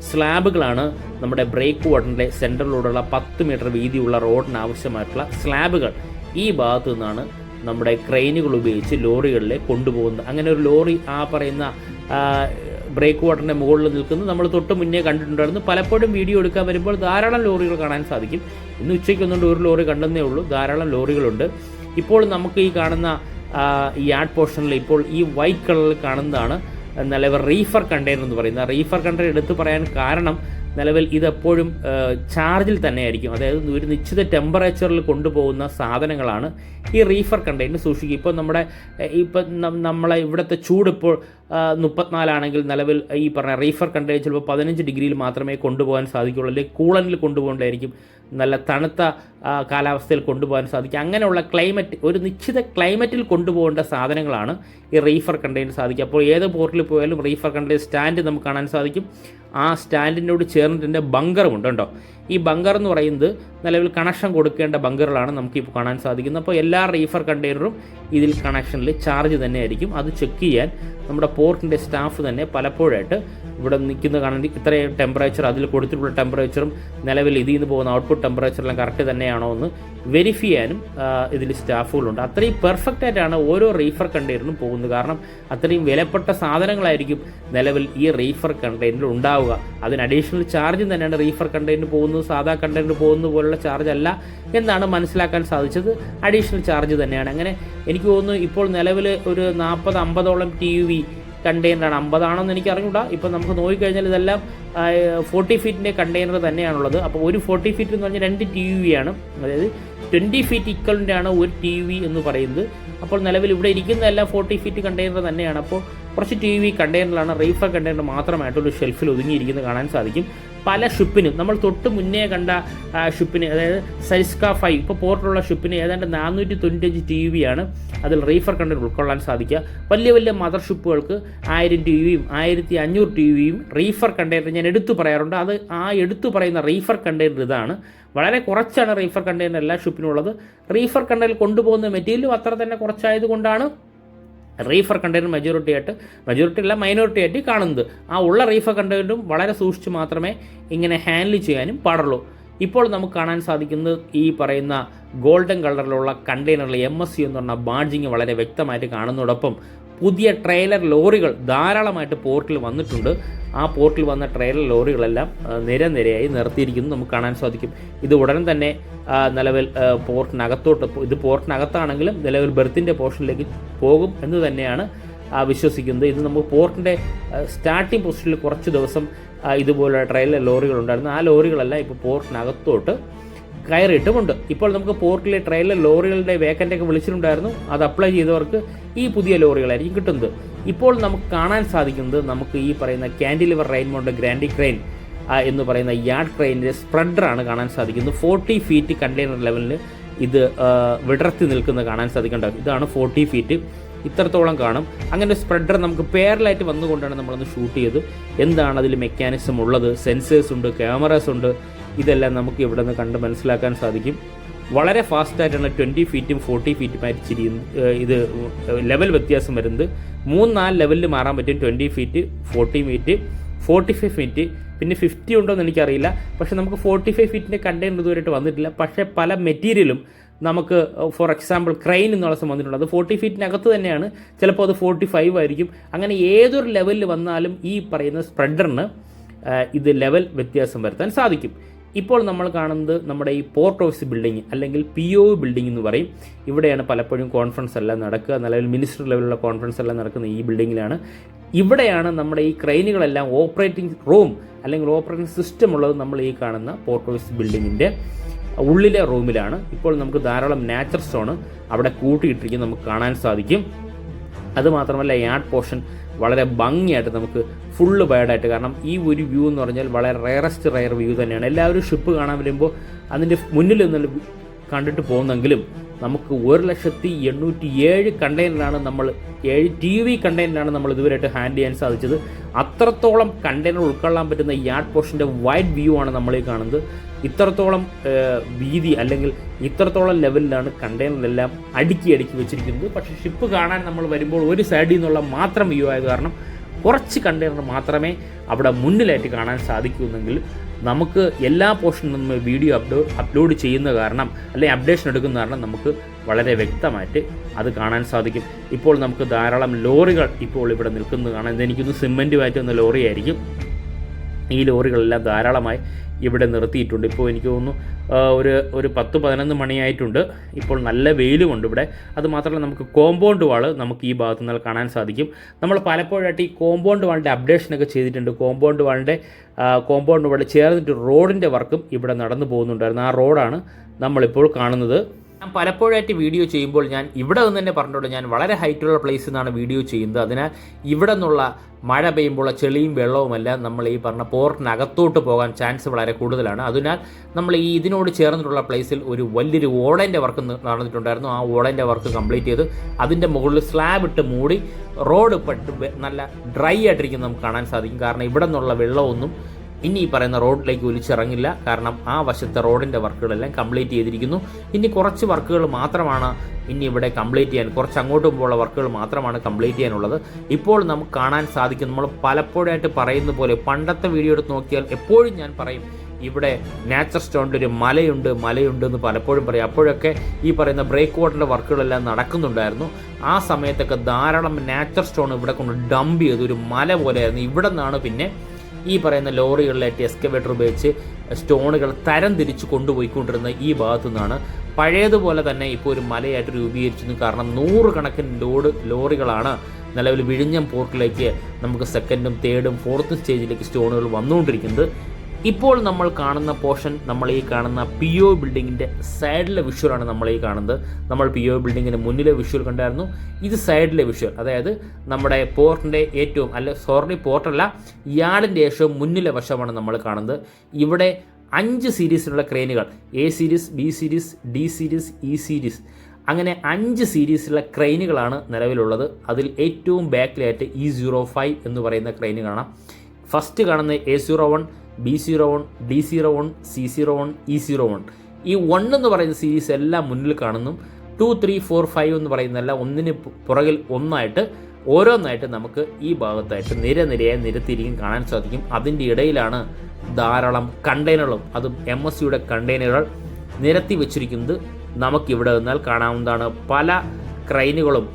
സ്ലാബുകളാണ് നമ്മുടെ ബ്രേക്ക് വാട്ടറിൻ്റെ സെൻറ്ററിലൂടെയുള്ള 10 മീറ്റർ വീതിയുള്ള റോഡിന് ആവശ്യമായിട്ടുള്ള സ്ലാബുകൾ. ഈ ഭാഗത്തു നിന്നാണ് നമ്മുടെ ക്രെയിനുകൾ ഉപയോഗിച്ച് ലോറികളിലെ കൊണ്ടുപോകുന്നത്. അങ്ങനെ ഒരു ലോറി ആ പറയുന്ന ബ്രേക്ക് വാട്ടറിൻ്റെ മുകളിൽ നിൽക്കുന്നത് നമ്മൾ തൊട്ട് മുന്നേ കണ്ടിട്ടുണ്ടായിരുന്നു. പലപ്പോഴും വീഡിയോ എടുക്കാൻ വരുമ്പോൾ ധാരാളം ലോറികൾ കാണാൻ സാധിക്കും. ഇന്ന് ഉച്ചയ്ക്കൊന്നുകൊണ്ട് ഒരു ലോറി കണ്ടെന്നേ ഉള്ളൂ, ധാരാളം ലോറികളുണ്ട്. ഇപ്പോൾ നമുക്ക് ഈ കാണുന്ന യാർഡ് പോർഷനിൽ ഇപ്പോൾ ഈ വൈറ്റ് കളറിൽ കാണുന്നതാണ് നിലവിൽ റീഫർ കണ്ടെയ്നർ എന്ന് പറയുന്നത്. റീഫർ കണ്ടെയ്നർ എടുത്തു പറയാൻ കാരണം നിലവിൽ ഇതെപ്പോഴും ചാർജിൽ തന്നെയായിരിക്കും. അതായത് ഒരു നിശ്ചിത ടെമ്പറേച്ചറിൽ കൊണ്ടുപോകുന്ന സാധനങ്ങളാണ് ഈ റീഫർ കണ്ടെയ്നർ സൂക്ഷിക്കുക. ഇപ്പോൾ നമ്മളെ ഇവിടുത്തെ ചൂട് ഇപ്പോൾ 34 ആണെങ്കിൽ നിലവിൽ ഈ പറഞ്ഞ റീഫർ കണ്ടെയ്നർ ചിലപ്പോൾ 15 ഡിഗ്രിയിൽ മാത്രമേ കൊണ്ടുപോകാൻ സാധിക്കുകയുള്ളൂ, അല്ലെങ്കിൽ കൂളനിൽ കൊണ്ടുപോകേണ്ടതായിരിക്കും. നല്ല തണുത്ത കാലാവസ്ഥയിൽ കൊണ്ടുപോകാൻ സാധിക്കും. അങ്ങനെയുള്ള ക്ലൈമറ്റ്, ഒരു നിശ്ചിത ക്ലൈമറ്റിൽ കൊണ്ടുപോകേണ്ട സാധനങ്ങളാണ് ഈ റീഫർ കണ്ടെയ്നർ സാധിക്കുക. അപ്പോൾ ഏത് പോർട്ടിൽ പോയാലും റീഫർ കണ്ടെയ്നർ സ്റ്റാൻഡ് നമുക്ക് കാണാൻ സാധിക്കും. ആ സ്റ്റാൻഡിനോട് ചേർന്നിട്ട് ബങ്കറുമുണ്ട് കേട്ടോ. ഈ ബങ്കർ എന്ന് പറയുന്നത് നിലവിൽ കണക്ഷൻ കൊടുക്കേണ്ട ബങ്കറുകളാണ് നമുക്കിപ്പോൾ കാണാൻ സാധിക്കുന്നത്. അപ്പോൾ എല്ലാ റീഫർ കണ്ടെയ്നറും ഇതിൽ കണക്ഷനിൽ ചാർജ് തന്നെ ആയിരിക്കും. അത് ചെക്ക് ചെയ്യാൻ നമ്മുടെ പോർട്ടിൻ്റെ സ്റ്റാഫ് തന്നെ പലപ്പോഴായിട്ട് ഇവിടെ നിൽക്കുന്ന കാണാൻ ഇത്രയും ടെമ്പറേച്ചർ, അതിൽ കൊടുത്തിട്ടുള്ള ടെമ്പറേച്ചറും നിലവിൽ ഇതിൽ നിന്ന് പോകുന്ന ഔട്ട്പുട്ട് ടെമ്പറേച്ചറെല്ലാം കറക്റ്റ് തന്നെയാണോ എന്ന് വെരിഫൈ ചെയ്യാനും ഇതിൽ സ്റ്റാഫുകളുണ്ട്. അത്രയും പെർഫെക്റ്റ് ആയിട്ടാണ് ഓരോ റീഫർ കണ്ടെയ്നറിനും പോകുന്നത്. കാരണം അത്രയും വിലപ്പെട്ട സാധനങ്ങളായിരിക്കും നിലവിൽ ഈ റീഫർ കണ്ടെയ്നറിൽ ഉണ്ടാവുക. അതിന് അഡീഷണൽ ചാർജും തന്നെയാണ് റീഫർ കണ്ടെയ്നർ പോകുന്നത്. സാധാ കണ്ടെയ്നർ പോകുന്നത് പോലുള്ള ചാർജ് അല്ല എന്നാണ് മനസ്സിലാക്കാൻ സാധിച്ചത്. അഡീഷണൽ ചാർജ് തന്നെയാണ്. അങ്ങനെ എനിക്ക് തോന്നുന്നു ഇപ്പോൾ നിലവിൽ ഒരു 40-50ഓളം TUV കണ്ടെയ്നറാണ്. 50 ആണെന്ന് എനിക്ക് അറിഞ്ഞൂടാ. ഇപ്പോൾ നമുക്ക് നോക്കിക്കഴിഞ്ഞാൽ ഇതെല്ലാം 40 ഫീറ്റിൻ്റെ കണ്ടെയ്നർ തന്നെയാണുള്ളത്. അപ്പോൾ ഒരു 40 ഫീറ്റ് എന്ന് പറഞ്ഞാൽ 2 TUV ആണ്. അതായത് 20 ഫീറ്റ് ഇക്വലൻ്റ് ആണ് ഒരു TUV എന്ന് പറയുന്നത്. അപ്പോൾ നിലവിൽ ഇവിടെ ഇരിക്കുന്നതെല്ലാം 40 ഫീറ്റ് കണ്ടെയ്നർ തന്നെയാണ്. അപ്പോൾ കുറച്ച് TUV കണ്ടെയ്നറിലാണ് റീഫർ കണ്ടെയ്നർ മാത്രമായിട്ടൊരു ഷെൽഫിൽ ഒതുങ്ങിയിരിക്കുന്നത് കാണാൻ സാധിക്കും. പല ഷിപ്പിനും നമ്മൾ തൊട്ട് മുന്നേ കണ്ട ഷിപ്പിന്, അതായത് സരിസ്ക 5 ഇപ്പോൾ പോർട്ടിലുള്ള ഷിപ്പിന് ഏതാണ്ട് 495 TUV ആണ് അതിൽ റീഫർ കണ്ടെയ്നർ ഉൾക്കൊള്ളാൻ സാധിക്കുക. വലിയ വലിയ മദർ ഷിപ്പുകൾക്ക് 1000 TUV-യും 1500 TUV-യും റീഫർ കണ്ടെയ്നർ ഞാൻ എടുത്തു പറയാറുണ്ട്. അത് ആ എടുത്തു പറയുന്ന റീഫർ കണ്ടെയ്നർ ഇതാണ്. വളരെ കുറച്ചാണ് റീഫർ കണ്ടെയ്നർ എല്ലാ ഷിപ്പിനുള്ളത്. റീഫർ കണ്ടെയ്നർ കൊണ്ടുപോകുന്ന മെറ്റീരിയലും അത്ര തന്നെ കുറച്ചായതുകൊണ്ടാണ് റീഫർ കണ്ടെയ്നർ മൈനോറിറ്റി ആയിട്ട് കാണുന്നത്. ആ ഉള്ള റീഫർ കണ്ടെയ്നറും വളരെ സൂക്ഷിച്ച് മാത്രമേ ഇങ്ങനെ ഹാൻഡിൽ ചെയ്യാനും പാടുള്ളൂ. ഇപ്പോൾ നമുക്ക് കാണാൻ സാധിക്കുന്നത് ഈ പറയുന്ന ഗോൾഡൻ കളറിലുള്ള കണ്ടെയ്നറിൽ MSC എന്ന് പറഞ്ഞ ബാഡ്ജിങ് വളരെ വ്യക്തമായിട്ട് കാണുന്നതോടൊപ്പം പുതിയ ട്രെയിലർ ലോറികൾ ധാരാളമായിട്ട് പോർട്ടിൽ വന്നിട്ടുണ്ട്. ആ പോർട്ടിൽ വന്ന ട്രെയിലർ ലോറികളെല്ലാം നിരയായി നിർത്തിയിരിക്കുന്നു നമുക്ക് കാണാൻ സാധിക്കും. ഇത് ഉടൻ തന്നെ നിലവിൽ പോർട്ടിനകത്തോട്ട്, ഇത് പോർട്ടിനകത്താണെങ്കിലും നിലവിൽ ബെർത്തിൻ്റെ പോർഷനിലേക്ക് പോകും എന്ന് തന്നെയാണ് വിശ്വസിക്കുന്നത്. ഇത് നമുക്ക് പോർട്ടിൻ്റെ സ്റ്റാർട്ടിംഗ് പൊസിഷനിൽ കുറച്ച് ദിവസം ഇതുപോലുള്ള ട്രെയിലർ ലോറികളുണ്ടായിരുന്നു. ആ ലോറികളെല്ലാം ഇപ്പോൾ പോർട്ടിനകത്തോട്ട് കയറിയിട്ടുമുണ്ട്. ഇപ്പോൾ നമുക്ക് പോർട്ടിലെ ട്രെയിലർ ലോറികളുടെ വേക്കൻ്റൊക്കെ വിളിച്ചിട്ടുണ്ടായിരുന്നു. അത് അപ്ലൈ ചെയ്തവർക്ക് ഈ പുതിയ ലോറികളായിരിക്കും കിട്ടുന്നത്. ഇപ്പോൾ നമുക്ക് കാണാൻ സാധിക്കുന്നത്, നമുക്ക് ഈ പറയുന്ന കാൻഡിലിവർ റെയിൻമൗണ്ട് ഗ്രാൻഡി ക്രെയിൻ എന്ന് പറയുന്ന യാർഡ് ക്രെയിനിൻ്റെ സ്പ്രെഡറാണ് കാണാൻ സാധിക്കുന്നത്. 40 ഫീറ്റ് കണ്ടെയ്നർ ലെവലിൽ ഇത് വിടർത്തി നിൽക്കുന്നത് കാണാൻ സാധിക്കുന്നുണ്ടാവും. ഇതാണ് 40 ഫീറ്റ്, ഇത്രത്തോളം കാണും. അങ്ങനെ സ്പ്രെഡർ നമുക്ക് പേരലായിട്ട് വന്നുകൊണ്ടാണ് നമ്മളൊന്ന് ഷൂട്ട് ചെയ്ത്. എന്താണ് അതിൽ മെക്കാനിസം ഉള്ളത്, സെൻസേഴ്സ് ഉണ്ട്, ക്യാമറാസ് ഉണ്ട്, ഇതെല്ലാം നമുക്ക് ഇവിടെ നിന്ന് കണ്ട് മനസ്സിലാക്കാൻ സാധിക്കും. വളരെ ഫാസ്റ്റായിട്ടാണ് 20 ഫീറ്റും 40 ഫീറ്റുമായിട്ട് ഇത് ലെവൽ വ്യത്യാസം വരുന്നത്. 3-4 ലെവലിൽ മാറാൻ പറ്റും. 20 ഫീറ്റ്, 40 ഫീറ്റ്, 45 ഫീറ്റ്, പിന്നെ 50 ഉണ്ടോ എന്ന് എനിക്കറിയില്ല. പക്ഷേ നമുക്ക് 45 ഫീറ്റിൻ്റെ കണ്ടെയ്നർ ഇതുവരെയായിട്ട് വന്നിട്ടില്ല. പക്ഷേ പല മെറ്റീരിയലും നമുക്ക് ഫോർ എക്സാമ്പിൾ ക്രെയിൻ എന്നുള്ള വന്നിട്ടുണ്ട്. അത് 40 ഫീറ്റിനകത്ത് തന്നെയാണ്, ചിലപ്പോൾ അത് 45 ആയിരിക്കും. അങ്ങനെ ഏതൊരു ലെവലിൽ വന്നാലും ഈ പറയുന്ന സ്പ്രെഡറിന് ഇത് ലെവൽ വ്യത്യാസം വരുത്താൻ സാധിക്കും. ഇപ്പോൾ നമ്മൾ കാണുന്നത് നമ്മുടെ ഈ പോർട്ട് ഓഫീസ് ബിൽഡിംഗ് അല്ലെങ്കിൽ PO ബിൽഡിംഗ് എന്ന് പറയും. ഇവിടെയാണ് പലപ്പോഴും കോൺഫറൻസ് എല്ലാം നടക്കുക. നിലവിൽ മിനിസ്റ്റർ ലെവലിലുള്ള കോൺഫറൻസ് എല്ലാം നടക്കുന്ന ഈ ബിൽഡിങ്ങിലാണ്. ഇവിടെയാണ് നമ്മുടെ ഈ ക്രെയിനുകളെല്ലാം ഓപ്പറേറ്റിംഗ് റൂം അല്ലെങ്കിൽ ഓപ്പറേറ്റിംഗ് സിസ്റ്റം ഉള്ളത് നമ്മൾ ഈ കാണുന്ന പോർട്ട് ഓഫീസ് ബിൽഡിങ്ങിൻ്റെ ഉള്ളിലെ റൂമിലാണ്. ഇപ്പോൾ നമുക്ക് ധാരാളം നാച്ചുറൽ സ്റ്റോൺ അവിടെ കൂട്ടിയിട്ടിരിക്കുന്നത് നമുക്ക് കാണാൻ സാധിക്കും. അതുമാത്രമല്ല യാർഡ് പോർഷൻ വളരെ ഭംഗിയായിട്ട് നമുക്ക് ഫുള്ള് ബേഡായിട്ട്, കാരണം ഈ ഒരു വ്യൂ എന്ന് പറഞ്ഞാൽ വളരെ റയർ വ്യൂ തന്നെയാണ്. എല്ലാവരും ഷിപ്പ് കാണാൻ വരുമ്പോൾ അതിൻ്റെ മുന്നിൽ നിന്ന് കണ്ടിട്ട് പോകുന്നെങ്കിലും നമുക്ക് 1,807 കണ്ടെയ്നറാണ് നമ്മൾ 7 TV കണ്ടെയ്നറാണ് നമ്മൾ ഇതുവരെയായിട്ട് ഹാൻഡിൽ ചെയ്യാൻ സാധിച്ചത്. അത്രത്തോളം കണ്ടെയ്നർ ഉൾക്കൊള്ളാൻ പറ്റുന്ന യാർഡ് പോർഷൻ്റെ വൈഡ് വ്യൂ ആണ് നമ്മളീ കാണുന്നത്. ഇത്രത്തോളം വീതി അല്ലെങ്കിൽ ഇത്രത്തോളം ലെവലിലാണ് കണ്ടെയ്നറെല്ലാം അടുക്കി വെച്ചിരിക്കുന്നത്. പക്ഷേ ഷിപ്പ് കാണാൻ നമ്മൾ വരുമ്പോൾ ഒരു സൈഡിൽ നിന്നുള്ള മാത്രം വ്യൂ ആയത് കാരണം കുറച്ച് കണ്ടെയ്നർ മാത്രമേ അവിടെ മുന്നിലായിട്ട് കാണാൻ സാധിക്കുമെങ്കിൽ നമുക്ക് എല്ലാ പോർഷനിൽ നിന്നും വീഡിയോ അപ്ലോഡ് ചെയ്യുന്ന കാരണം അല്ലെങ്കിൽ അപ്ഡേഷൻ എടുക്കുന്ന കാരണം നമുക്ക് വളരെ വ്യക്തമായിട്ട് അത് കാണാൻ സാധിക്കും. ഇപ്പോൾ നമുക്ക് ധാരാളം ലോറികൾ ഇപ്പോൾ ഇവിടെ നിൽക്കുന്നത് കാണാം. ഇതെനിക്കൊന്ന് സിമെൻറ്റുമായിട്ട് വന്ന ലോറിയായിരിക്കും. ഈ ലോറികളെല്ലാം ധാരാളമായി ഇവിടെ നിർത്തിയിട്ടുണ്ട്. ഇപ്പോൾ എനിക്ക് തോന്നുന്നു ഒരു 10-11 മണിയായിട്ടുണ്ട്. ഇപ്പോൾ നല്ല വെയിലുമുണ്ട് ഇവിടെ. അതുമാത്രമല്ല നമുക്ക് കോമ്പൗണ്ട് വാൾ നമുക്ക് ഈ ഭാഗത്തു നിന്ന് കാണാൻ സാധിക്കും. നമ്മൾ പലപ്പോഴായിട്ട് ഈ കോമ്പൗണ്ട് വാളിൻ്റെ അപ്ഡേഷനൊക്കെ ചെയ്തിട്ടുണ്ട്. കോമ്പൗണ്ട് വാൾ ചേർന്നിട്ട് റോഡിൻ്റെ വർക്കും ഇവിടെ നടന്നു പോകുന്നുണ്ടായിരുന്നു. ആ റോഡാണ് നമ്മളിപ്പോൾ കാണുന്നത്. ഞാൻ പലപ്പോഴായിട്ട് വീഡിയോ ചെയ്യുമ്പോൾ ഞാൻ ഇവിടെ നിന്ന് തന്നെ പറഞ്ഞിട്ടുണ്ട്, ഞാൻ വളരെ ഹൈറ്റുള്ള പ്ലേസിൽ നിന്നാണ് വീഡിയോ ചെയ്യുന്നത്. അതിനാൽ ഇവിടെ നിന്നുള്ള മഴ പെയ്യുമ്പോൾ ചെളിയും വെള്ളവുമെല്ലാം നമ്മൾ ഈ പറഞ്ഞ പോർട്ടിനകത്തോട്ട് പോകാൻ ചാൻസ് വളരെ കൂടുതലാണ്. അതിനാൽ നമ്മൾ ഈ ഇതിനോട് ചേർന്നിട്ടുള്ള പ്ലേസിൽ ഒരു വലിയൊരു ഓടേൻ്റെ വർക്ക് നടന്നിട്ടുണ്ടായിരുന്നു. ആ ഓടേൻ്റെ വർക്ക് കംപ്ലീറ്റ് ചെയ്ത് അതിൻ്റെ മുകളിൽ സ്ലാബ് ഇട്ട് മൂടി റോഡ് നല്ല ഡ്രൈ ആയിട്ടിരിക്കും നമുക്ക് കാണാൻ സാധിക്കും. കാരണം ഇവിടെ നിന്നുള്ള വെള്ളമൊന്നും ഇനി ഈ പറയുന്ന റോഡിലേക്ക് ഒലിച്ചിറങ്ങില്ല. കാരണം ആ വശത്തെ റോഡിൻ്റെ വർക്കുകളെല്ലാം കംപ്ലീറ്റ് ചെയ്തിരിക്കുന്നു. ഇനി കുറച്ച് വർക്കുകൾ മാത്രമാണ് ഇനി ഇവിടെ കംപ്ലീറ്റ് ചെയ്യാൻ, കുറച്ച് അങ്ങോട്ട് പോകുമ്പോഴുള്ള വർക്കുകൾ മാത്രമാണ് കംപ്ലീറ്റ് ചെയ്യാനുള്ളത്. ഇപ്പോൾ നമുക്ക് കാണാൻ സാധിക്കും, നമ്മൾ പലപ്പോഴായിട്ട് പറയുന്ന പോലെ പണ്ടത്തെ വീഡിയോ എടുത്ത് നോക്കിയാൽ എപ്പോഴും ഞാൻ പറയും ഇവിടെ നാച്ചർ സ്റ്റോണിൻ്റെ ഒരു മലയുണ്ട് എന്ന് പലപ്പോഴും പറയും. അപ്പോഴൊക്കെ ഈ പറയുന്ന ബ്രേക്ക് വാട്ടറിൻ്റെ വർക്കുകളെല്ലാം നടക്കുന്നുണ്ടായിരുന്നു. ആ സമയത്തൊക്കെ ധാരാളം നാച്ചർ സ്റ്റോൺ ഇവിടെ കൊണ്ട് ഡംപ് ചെയ്ത് ഒരു മല പോലെയായിരുന്നു. ഇവിടെ നിന്നാണ് പിന്നെ ഈ പറയുന്ന ലോറികളിലായിട്ട് എക്സ്കവേറ്റർ ഉപയോഗിച്ച് സ്റ്റോണുകൾ തരം തിരിച്ച് കൊണ്ടുപോയിക്കൊണ്ടിരുന്ന ഈ ഭാഗത്തു നിന്നാണ്. പഴയതുപോലെ തന്നെ ഇപ്പോൾ ഒരു മലയായിട്ട് രൂപീകരിച്ചിരുന്നു. കാരണം 100 കണക്കിന് ലോറികളാണ് നിലവിൽ വിഴിഞ്ഞം പോർട്ടിലേക്ക് നമുക്ക് 2nd, 3rd, 4th സ്റ്റേജിലേക്ക് സ്റ്റോണുകൾ വന്നുകൊണ്ടിരിക്കുന്നത്. ഇപ്പോൾ നമ്മൾ കാണുന്ന പോർഷൻ, നമ്മൾ ഈ കാണുന്ന PO ബിൽഡിങ്ങിൻ്റെ സൈഡിലെ വിഷ്വലാണ് നമ്മൾ ഈ കാണുന്നത്. നമ്മൾ PO ബിൽഡിങ്ങിന് മുന്നിലെ വിഷ്വൽ കണ്ടായിരുന്നു. ഇത് സൈഡിലെ വിഷ്വൽ, അതായത് നമ്മുടെ പോർട്ടിൻ്റെ പോർട്ടല്ല യാർഡിൻ്റെ ഏറ്റവും മുന്നിലെ വശമാണ് നമ്മൾ കാണുന്നത്. ഇവിടെ 5 സീരീസിലുള്ള ക്രെയിനുകൾ, A series, B series, D series, E series, അങ്ങനെ 5 സീരീസിലുള്ള ക്രെയിനുകളാണ് നിലവിലുള്ളത്. അതിൽ ഏറ്റവും ബാക്കിലായിട്ട് E05 എന്ന് പറയുന്ന ക്രെയിന് കാണാം. ഫസ്റ്റ് കാണുന്ന A01, B01, D01, C01, E01. ഈ 1 എന്ന് പറയുന്ന സീരീസ് എല്ലാം മുന്നിൽ കാണുന്നു. 2, 3, 4, 5 എന്ന് പറയുന്നതെല്ലാം ഒന്നിന് പുറകിൽ ഒന്നായിട്ട് ഓരോന്നായിട്ട് നമുക്ക് ഈ ഭാഗത്തായിട്ട് നിരയായി നിരത്തിയിരിക്കും കാണാൻ സാധിക്കും. അതിൻ്റെ ഇടയിലാണ് ധാരാളം കണ്ടെയ്നറുകളും, അതും MSCയുടെ കണ്ടെയ്നറുകൾ നിരത്തി വെച്ചിരിക്കുന്നത് നമുക്കിവിടെ നിന്നാൽ കാണാവുന്നതാണ്. പല ക്രെയിനുകളും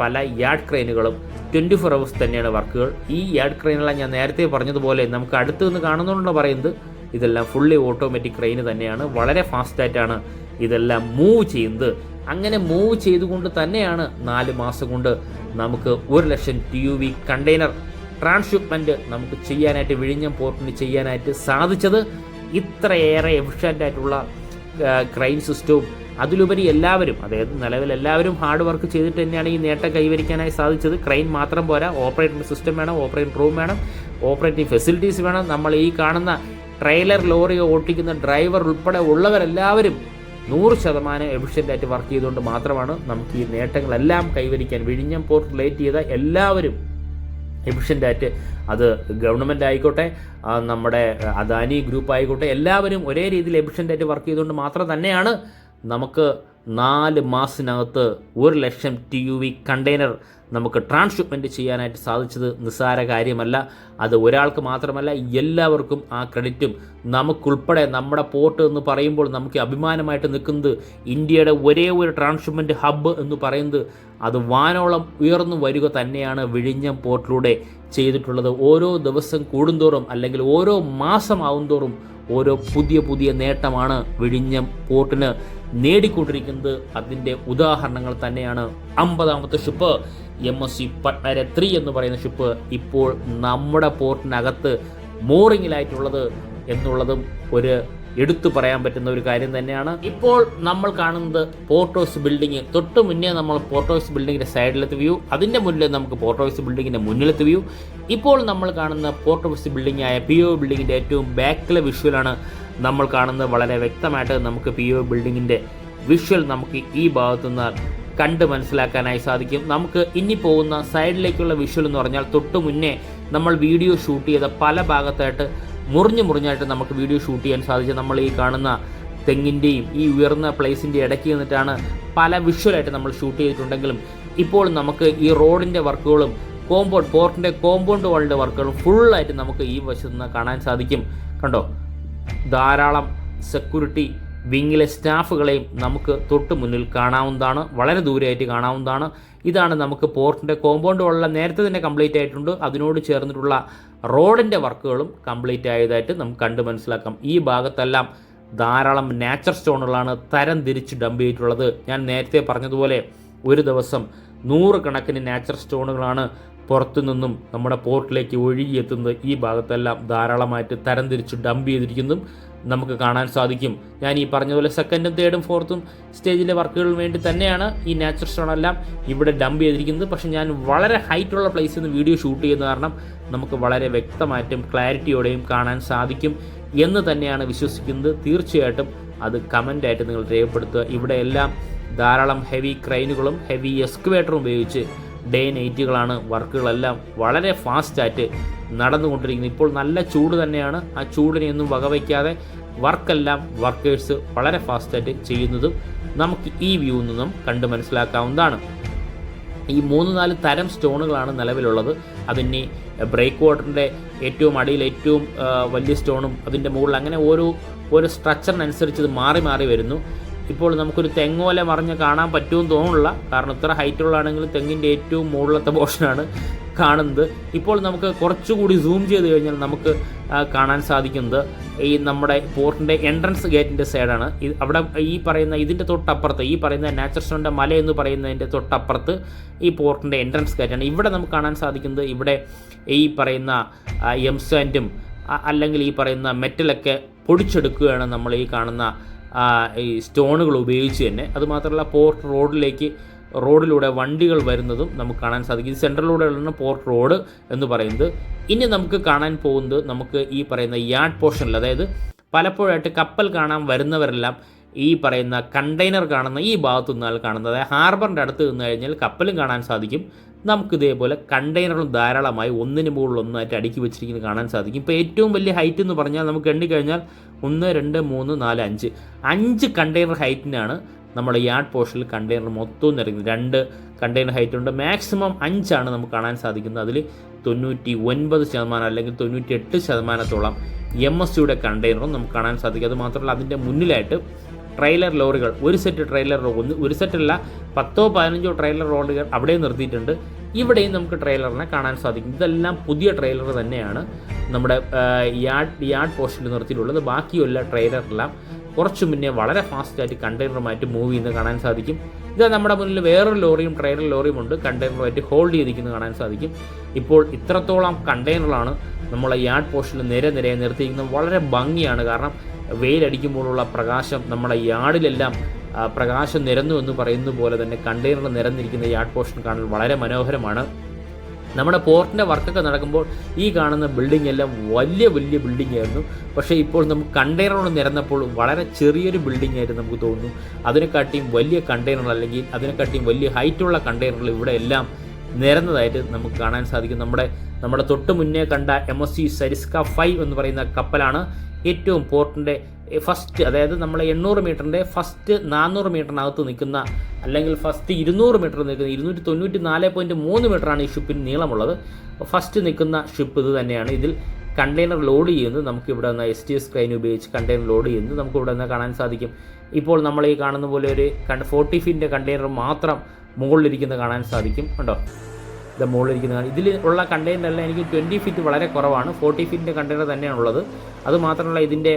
പല യാർഡ് ക്രെയിനുകളും 24 hours തന്നെയാണ് വർക്കുകൾ. ഈ യാർഡ് ക്രെയിനെല്ലാം ഞാൻ നേരത്തെ പറഞ്ഞതുപോലെ നമുക്ക് അടുത്ത് നിന്ന് കാണുന്നതുകൊണ്ട് പറയുന്നത് ഇതെല്ലാം ഫുള്ളി ഓട്ടോമാറ്റിക് ക്രെയിന് തന്നെയാണ്. വളരെ ഫാസ്റ്റായിട്ടാണ് ഇതെല്ലാം മൂവ് ചെയ്യുന്നത്. അങ്ങനെ മൂവ് ചെയ്തുകൊണ്ട് തന്നെയാണ് 4 മാസം കൊണ്ട് നമുക്ക് 1,00,000 TUV കണ്ടെയ്നർ ട്രാൻസ്ഷിപ്മെൻറ്റ് നമുക്ക് ചെയ്യാനായിട്ട്, വിഴിഞ്ഞം പോർട്ടിന് ചെയ്യാനായിട്ട് സാധിച്ചത്. ഇത്രയേറെ എഫിഷ്യൻ്റായിട്ടുള്ള ക്രെയിൻ സിസ്റ്റവും അതിലുപരി എല്ലാവരും, അതായത് നിലവിൽ എല്ലാവരും ഹാർഡ് വർക്ക് ചെയ്തിട്ട് തന്നെയാണ് ഈ നേട്ടം കൈവരിക്കാനായി സാധിച്ചത്. ക്രെയിൻ മാത്രം പോരാ, ഓപ്പറേറ്റിംഗ് സിസ്റ്റം വേണം, ഓപ്പറേറ്റിംഗ് റൂം വേണം, ഓപ്പറേറ്റിംഗ് ഫെസിലിറ്റീസ് വേണം. നമ്മൾ ഈ കാണുന്ന ട്രെയിലർ ലോറി ഓട്ടിക്കുന്ന ഡ്രൈവർ ഉൾപ്പെടെ ഉള്ളവരെല്ലാവരും 100% എഫിഷ്യൻ്റായിട്ട് വർക്ക് ചെയ്തുകൊണ്ട് മാത്രമാണ് നമുക്ക് ഈ നേട്ടങ്ങളെല്ലാം കൈവരിക്കാൻ, വിഴിഞ്ഞം പോർട്ട് റിലേറ്റ് ചെയ്ത എല്ലാവരും എഫിഷ്യൻ്റായിട്ട്, അത് ഗവൺമെൻറ് ആയിക്കോട്ടെ, നമ്മുടെ അദാനി ഗ്രൂപ്പ് ആയിക്കോട്ടെ, എല്ലാവരും ഒരേ രീതിയിൽ എഫിഷ്യൻ്റായിട്ട് വർക്ക് ചെയ്തുകൊണ്ട് മാത്രം തന്നെയാണ് നമുക്ക് 4 മാസത്തിനകത്ത് 1,00,000 TUV കണ്ടെയ്നർ നമുക്ക് ട്രാൻസ്ഷിപ്മെൻറ്റ് ചെയ്യാനായിട്ട് സാധിച്ചത്. നിസ്സാര കാര്യമല്ല. അത് ഒരാൾക്ക് മാത്രമല്ല, എല്ലാവർക്കും ആ ക്രെഡിറ്റും നമുക്കുൾപ്പെടെ. നമ്മുടെ പോർട്ട് എന്ന് പറയുമ്പോൾ നമുക്ക് അഭിമാനമായിട്ട് നിൽക്കുന്നത് ഇന്ത്യയുടെ ഒരേ ഒരു ട്രാൻസ്ഷിപ്മെൻറ്റ് ഹബ്ബ് എന്ന് പറയുന്നത് അത് വാനോളം ഉയർന്നു വരിക തന്നെയാണ് വിഴിഞ്ഞം പോർട്ടിലൂടെ ചെയ്തിട്ടുള്ളത്. ഓരോ ദിവസം കൂടുന്തോറും അല്ലെങ്കിൽ ഓരോ മാസമാവും തോറും ഓരോ പുതിയ നേട്ടമാണ് വിഴിഞ്ഞം പോർട്ടിന് നേടിക്കൊണ്ടിരിക്കുന്നത്. അതിൻ്റെ ഉദാഹരണങ്ങൾ തന്നെയാണ് 50ാമത്തെ ഷിപ്പ് MSC പട്നാര 3 എന്ന് പറയുന്ന ഷിപ്പ് ഇപ്പോൾ നമ്മുടെ പോർട്ടിനകത്ത് മോറിങ്ങിലായിട്ടുള്ളത് എന്നുള്ളതും ഒരു എടുത്തു പറയാൻ പറ്റുന്ന ഒരു കാര്യം തന്നെയാണ്. ഇപ്പോൾ നമ്മൾ കാണുന്നത് പോർട്ട് ഹൗസ് ബിൽഡിംഗ്. തൊട്ട് മുന്നേ നമ്മൾ പോർട്ട് ഹൗസ് ബിൽഡിങ്ങിൻ്റെ സൈഡിലത്തെ വ്യൂ, അതിൻ്റെ മുന്നിൽ നമുക്ക് പോർട്ട് ഹൗസ് ബിൽഡിങ്ങിൻ്റെ മുന്നിലത്തെ വ്യൂ. ഇപ്പോൾ നമ്മൾ കാണുന്ന പോർട്ട് ഹൗസ് ബിൽഡിംഗ് ആയ PO ബിൽഡിങ്ങിൻ്റെ ഏറ്റവും ബാക്കിലെ വിഷ്വലാണ് നമ്മൾ കാണുന്നത്. വളരെ വ്യക്തമായിട്ട് നമുക്ക് PO ബിൽഡിങ്ങിൻ്റെ വിഷ്വൽ നമുക്ക് ഈ ഭാഗത്തുനിന്ന് കണ്ട് മനസ്സിലാക്കാനായി സാധിക്കും. നമുക്ക് ഇനി പോകുന്ന സൈഡിലേക്കുള്ള വിഷ്വൽ എന്ന് പറഞ്ഞാൽ തൊട്ട് മുന്നേ നമ്മൾ വീഡിയോ ഷൂട്ട് ചെയ്ത പല ഭാഗത്തായിട്ട് മുറിഞ്ഞായിട്ട് നമുക്ക് വീഡിയോ ഷൂട്ട് ചെയ്യാൻ സാധിച്ചു. നമ്മൾ ഈ കാണുന്ന തെങ്ങിൻ്റെയും ഈ ഉയർന്ന പ്ലേസിൻ്റെ ഇടയ്ക്ക് നിന്നിട്ടാണ് പല വിഷ്വലായിട്ട് നമ്മൾ ഷൂട്ട് ചെയ്തിട്ടുണ്ടെങ്കിലും ഇപ്പോൾ നമുക്ക് ഈ റോഡിൻ്റെ വർക്കുകളും പോർട്ടിൻ്റെ കോമ്പൗണ്ട് വാളിൻ്റെ വർക്കുകളും ഫുള്ളായിട്ട് നമുക്ക് ഈ വശത്ത് നിന്ന് കാണാൻ സാധിക്കും. കണ്ടോ, ധാരാളം സെക്യൂരിറ്റി വിങ്ങിലെ സ്റ്റാഫുകളെയും നമുക്ക് തൊട്ട് മുന്നിൽ കാണാവുന്നതാണ്, വളരെ ദൂരെയായിട്ട് കാണാവുന്നതാണ്. ഇതാണ് നമുക്ക് പോർട്ടിൻ്റെ കോമ്പൗണ്ട് വാളെല്ലാം നേരത്തെ തന്നെ കംപ്ലീറ്റ് ആയിട്ടുണ്ട്. അതിനോട് ചേർന്നിട്ടുള്ള റോഡിൻ്റെ വർക്കുകളും കംപ്ലീറ്റ് ആയതായിട്ട് നമുക്ക് കണ്ട് മനസ്സിലാക്കാം. ഈ ഭാഗത്തെല്ലാം ധാരാളം നാച്ചർ സ്റ്റോണുകളാണ് തരം തിരിച്ച് ഡംപ് ചെയ്തിട്ടുള്ളത്. ഞാൻ നേരത്തെ പറഞ്ഞതുപോലെ ഒരു ദിവസം 100 കണക്കിന് നാച്ചർ സ്റ്റോണുകളാണ് പുറത്തു നിന്നും നമ്മുടെ പോർട്ടിലേക്ക് ഒഴുകിയെത്തുന്നത്. ഈ ഭാഗത്തെല്ലാം ധാരാളമായിട്ട് തരം തിരിച്ച് ഡംപ് ചെയ്തിരിക്കുന്നതും നമുക്ക് കാണാൻ സാധിക്കും. ഞാൻ ഈ പറഞ്ഞതുപോലെ സെക്കൻഡും തേർഡും ഫോർത്തും സ്റ്റേജിലെ വർക്കുകളിന് വേണ്ടി തന്നെയാണ് ഈ നാച്ചുറൽ സ്റ്റോണെല്ലാം ഇവിടെ ഡംപ് ചെയ്തിരിക്കുന്നത്. പക്ഷേ ഞാൻ വളരെ ഹൈറ്റുള്ള പ്ലേസിൽ നിന്ന് വീഡിയോ ഷൂട്ട് ചെയ്യുന്ന കാരണം നമുക്ക് വളരെ വ്യക്തമായിട്ടും ക്ലാരിറ്റിയോടെയും കാണാൻ സാധിക്കും എന്ന് തന്നെയാണ് വിശ്വസിക്കുന്നത്. തീർച്ചയായിട്ടും അത് കമൻ്റായിട്ട് നിങ്ങൾ രേഖപ്പെടുത്തുക. ഇവിടെ എല്ലാം ധാരാളം ഹെവി ക്രെയിനുകളും ഹെവി എക്സ്കവേറ്ററും ഉപയോഗിച്ച് ഡേ നൈറ്റുകളാണ് വർക്കുകളെല്ലാം വളരെ ഫാസ്റ്റായിട്ട് നടന്നുകൊണ്ടിരിക്കുന്നത്. ഇപ്പോൾ നല്ല ചൂട് തന്നെയാണ്. ആ ചൂടിനെയൊന്നും വകവയ്ക്കാതെ വർക്കേഴ്സ് വളരെ ഫാസ്റ്റായിട്ട് ചെയ്യുന്നതും നമുക്ക് ഈ വ്യൂവിൽ നിന്നും കണ്ട് മനസ്സിലാക്കാവുന്നതാണ്. ഈ 3-4 തരം സ്റ്റോണുകളാണ് നിലവിലുള്ളത്. അതിന് ബ്രേക്ക് വാട്ടറിൻ്റെ ഏറ്റവും അടിയിൽ ഏറ്റവും വലിയ സ്റ്റോണും അതിൻ്റെ മുകളിൽ അങ്ങനെ ഓരോ സ്ട്രക്ചറിനനുസരിച്ച് ഇത് മാറി വരുന്നു. ഇപ്പോൾ നമുക്കൊരു തെങ്ങോല മറിഞ്ഞ് കാണാൻ പറ്റുമെന്ന് തോന്നുന്നില്ല, കാരണം ഇത്ര ഹൈറ്റുള്ളതാണെങ്കിലും തെങ്ങിൻ്റെ ഏറ്റവും മുകളിലത്തെ പോർഷനാണ് കാണുന്നത്. ഇപ്പോൾ നമുക്ക് കുറച്ചുകൂടി സൂം ചെയ്ത് കഴിഞ്ഞാൽ നമുക്ക് കാണാൻ സാധിക്കുന്നത് ഈ നമ്മുടെ പോർട്ടിൻ്റെ എൻട്രൻസ് ഗേറ്റിൻ്റെ സൈഡാണ്. അവിടെ ഈ പറയുന്ന ഇതിൻ്റെ തൊട്ടപ്പുറത്ത് ഈ പറയുന്ന നാച്ചുറൽ സ്റ്റോണിൻ്റെ മല എന്ന് പറയുന്നതിൻ്റെ തൊട്ടപ്പുറത്ത് ഈ പോർട്ടിൻ്റെ എൻട്രൻസ് ഗേറ്റാണ്. ഇവിടെ നമുക്ക് കാണാൻ സാധിക്കുന്നത് ഇവിടെ ഈ പറയുന്ന എംസാൻഡും അല്ലെങ്കിൽ ഈ പറയുന്ന മെറ്റലൊക്കെ പൊടിച്ചെടുക്കുകയാണ് നമ്മൾ ഈ കാണുന്ന ഈ സ്റ്റോണുകൾ ഉപയോഗിച്ച് തന്നെ. അതുമാത്രമല്ല പോർട്ട് റോഡിലൂടെ വണ്ടികൾ വരുന്നതും നമുക്ക് കാണാൻ സാധിക്കും. ഇത് സെൻട്രലിലൂടെയുള്ള പോർട്ട് റോഡ് എന്ന് പറയുന്നത്. ഇനി നമുക്ക് കാണാൻ പോകുന്നത് നമുക്ക് ഈ പറയുന്ന യാർഡ് പോർഷനിൽ, അതായത് പലപ്പോഴായിട്ട് കപ്പൽ കാണാൻ വരുന്നവരെല്ലാം ഈ പറയുന്ന കണ്ടെയ്നർ കാണുന്ന ഈ ഭാഗത്തു നിന്നാൽ കാണുന്നത്, അതായത് ഹാർബറിൻ്റെ അടുത്ത് നിന്ന് കഴിഞ്ഞാൽ കപ്പലും കാണാൻ സാധിക്കും. നമുക്കിതേപോലെ കണ്ടെയ്നറും ധാരാളമായി ഒന്നിന് മുകളിൽ ഒന്നായിട്ട് അടുക്കി വെച്ചിരിക്കുന്നത് കാണാൻ സാധിക്കും. ഇപ്പോൾ ഏറ്റവും വലിയ ഹൈറ്റ് എന്ന് പറഞ്ഞാൽ നമുക്ക് എണ്ണിക്കഴിഞ്ഞാൽ 1, 2, 3, 4, 5 കണ്ടെയ്നർ ഹൈറ്റിനാണ് നമ്മുടെ യാർഡ് പോർഷനിൽ കണ്ടെയ്നർ മൊത്തവും നിറയുന്നത്. 2 കണ്ടെയ്നർ ഹൈറ്റ് ഉണ്ട്, മാക്സിമം 5 നമുക്ക് കാണാൻ സാധിക്കുന്നത്. അതിൽ 99% അല്ലെങ്കിൽ 98% MSCയുടെ കണ്ടെയ്നറും നമുക്ക് കാണാൻ സാധിക്കും. അതുമാത്രമല്ല അതിൻ്റെ മുന്നിലായിട്ട് ട്രെയിലർ ലോറികൾ, ഒരു സെറ്റല്ല 10-15 ട്രെയിലർ ലോറികൾ അവിടെ നിർത്തിയിട്ടുണ്ട്. ഇവിടെയും നമുക്ക് ട്രെയിലറിനെ കാണാൻ സാധിക്കും. ഇതെല്ലാം പുതിയ ട്രെയിലർ തന്നെയാണ് നമ്മുടെ യാർഡ് പോർഷനിൽ നിർത്തിയിട്ടുള്ളത്. ബാക്കിയുള്ള ട്രെയിലറെല്ലാം കുറച്ച് മുന്നേ വളരെ ഫാസ്റ്റായിട്ട് കണ്ടെയ്നറുമായിട്ട് മൂവ് ചെയ്യുന്നത് കാണാൻ സാധിക്കും. ഇത് നമ്മുടെ മുന്നിൽ വേറൊരു ലോറിയും ട്രെയിലർ ലോറിയും ഉണ്ട്, കണ്ടെയ്നറുമായിട്ട് ഹോൾഡ് ചെയ്തിരിക്കുന്നത് കാണാൻ സാധിക്കും. ഇപ്പോൾ ഇത്രത്തോളം കണ്ടെയ്നറാണ് നമ്മളെ യാർഡ് പോർഷനിൽ നിരയെ നിർത്തിയിരിക്കുന്നത്. വളരെ ഭംഗിയാണ്, കാരണം വെയിലടിക്കുമ്പോഴുള്ള പ്രകാശം നമ്മുടെ യാർഡിലെല്ലാം പ്രകാശം നിരന്നു എന്ന് പറയുന്ന പോലെ തന്നെ കണ്ടെയ്നർ നിരന്നിരിക്കുന്ന യാർഡ് പോർഷൻ കാണാൻ വളരെ മനോഹരമാണ്. നമ്മുടെ പോർട്ടിൻ്റെ വർക്കൊക്കെ നടക്കുമ്പോൾ ഈ കാണുന്ന ബിൽഡിംഗ് എല്ലാം വലിയ ബിൽഡിംഗ് ആയിരുന്നു. പക്ഷേ ഇപ്പോൾ നമുക്ക് കണ്ടെയ്നറോട് നിരന്നപ്പോൾ വളരെ ചെറിയൊരു ബിൽഡിംഗ് ആയിട്ട് നമുക്ക് തോന്നുന്നു. അതിനെക്കാട്ടിയും വലിയ കണ്ടെയ്നർ അല്ലെങ്കിൽ അതിനെക്കാട്ടിയും വലിയ ഹൈറ്റുള്ള കണ്ടെയ്നറുകൾ ഇവിടെ എല്ലാം നിരന്നതായിട്ട് നമുക്ക് കാണാൻ സാധിക്കും. നമ്മുടെ തൊട്ട് മുന്നേ കണ്ട MSC സരിസ്ക 5 എന്ന് പറയുന്ന കപ്പലാണ് ഏറ്റവും പോർട്ടിൻ്റെ ഫസ്റ്റ്, അതായത് നമ്മൾ 800 മീറ്ററിൻ്റെ ഫസ്റ്റ് 400 മീറ്ററിനകത്ത് നിൽക്കുന്ന, അല്ലെങ്കിൽ ഫസ്റ്റ് 200 മീറ്റർ നിൽക്കുന്ന 294.3 മീറ്ററാണ് ഈ ഷിപ്പിന് നീളമുള്ളത്. ഫസ്റ്റ് നിൽക്കുന്ന ഷിപ്പ് ഇത് തന്നെയാണ്. ഇതിൽ കണ്ടെയ്നർ ലോഡ് ചെയ്യുന്നത് നമുക്ക് ഇവിടെ നിന്ന് STS ക്രെയിൻ ഉപയോഗിച്ച് കണ്ടെയ്നർ ലോഡ് ചെയ്യുന്നത് നമുക്ക് ഇവിടെ നിന്ന് കാണാൻ സാധിക്കും. ഇപ്പോൾ നമ്മൾ ഈ കാണുന്ന പോലെ ഒരു 40 ഫീറ്റിൻ്റെ കണ്ടെയ്നർ മാത്രം മുകളിലിരിക്കുന്നത് കാണാൻ സാധിക്കും. കണ്ടോ, ഇത് മുകളിലിരിക്കുന്നതാണ്. ഇതിൽ ഉള്ള കണ്ടെയ്നറെല്ലാം എനിക്ക് 20 ഫീറ്റ് വളരെ കുറവാണ്, 40 ഫീറ്റിൻ്റെ കണ്ടെയ്നർ തന്നെയാണുള്ളത്. അതുമാത്രമല്ല ഇതിൻ്റെ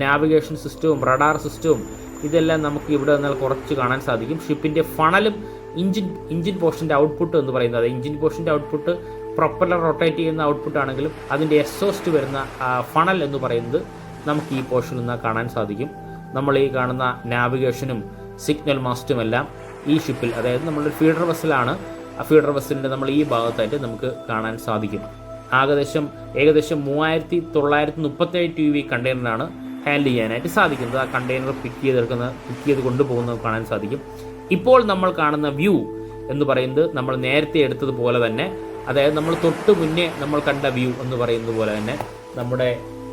നാവിഗേഷൻ സിസ്റ്റവും റഡാർ സിസ്റ്റവും ഇതെല്ലാം നമുക്ക് ഇവിടെ നിന്നാൽ കുറച്ച് കാണാൻ സാധിക്കും. ഷിപ്പിൻ്റെ ഫണലും ഇഞ്ചിൻ പോർഷൻ്റെ ഔട്ട്പുട്ട് എന്ന് പറയുന്നത്, ഇഞ്ചിൻ പോർഷൻ്റെ ഔട്ട്പുട്ട് പ്രൊപ്പല്ലർ റൊട്ടേറ്റ് ചെയ്യുന്ന ഔട്ട്പുട്ട് ആണെങ്കിലും അതിൻ്റെ എക്സോസ്റ്റ് വരുന്ന ഫണൽ എന്ന് പറയുന്നത് നമുക്ക് ഈ പോർഷനിൽ നിന്ന് കാണാൻ സാധിക്കും. നമ്മൾ ഈ കാണുന്ന നാവിഗേഷനും സിഗ്നൽ മാസ്റ്റുമെല്ലാം ഈ ഷിപ്പിൽ, അതായത് നമ്മളൊരു ഫീഡർ വെസലാണ്, ആ ഫീഡർ വെസലിൻ്റെ നമ്മൾ ഈ ഭാഗത്തായിട്ട് നമുക്ക് കാണാൻ സാധിക്കും. ഏകദേശം 3937 TUV കണ്ടെയ്നറാണ് ഹാൻഡിൽ ചെയ്യാനായിട്ട് സാധിക്കുന്നത്. ആ കണ്ടെയ്നർ പിക്ക് ചെയ്ത് കൊണ്ടുപോകുന്നത് കാണാൻ സാധിക്കും. ഇപ്പോൾ നമ്മൾ കാണുന്ന വ്യൂ എന്ന് പറയുന്നത് നമ്മൾ നേരത്തെ എടുത്തതുപോലെ തന്നെ, അതായത് നമ്മൾ തൊട്ട് മുന്നേ നമ്മൾ കണ്ട വ്യൂ എന്ന് പറയുന്നത് പോലെ തന്നെ നമ്മുടെ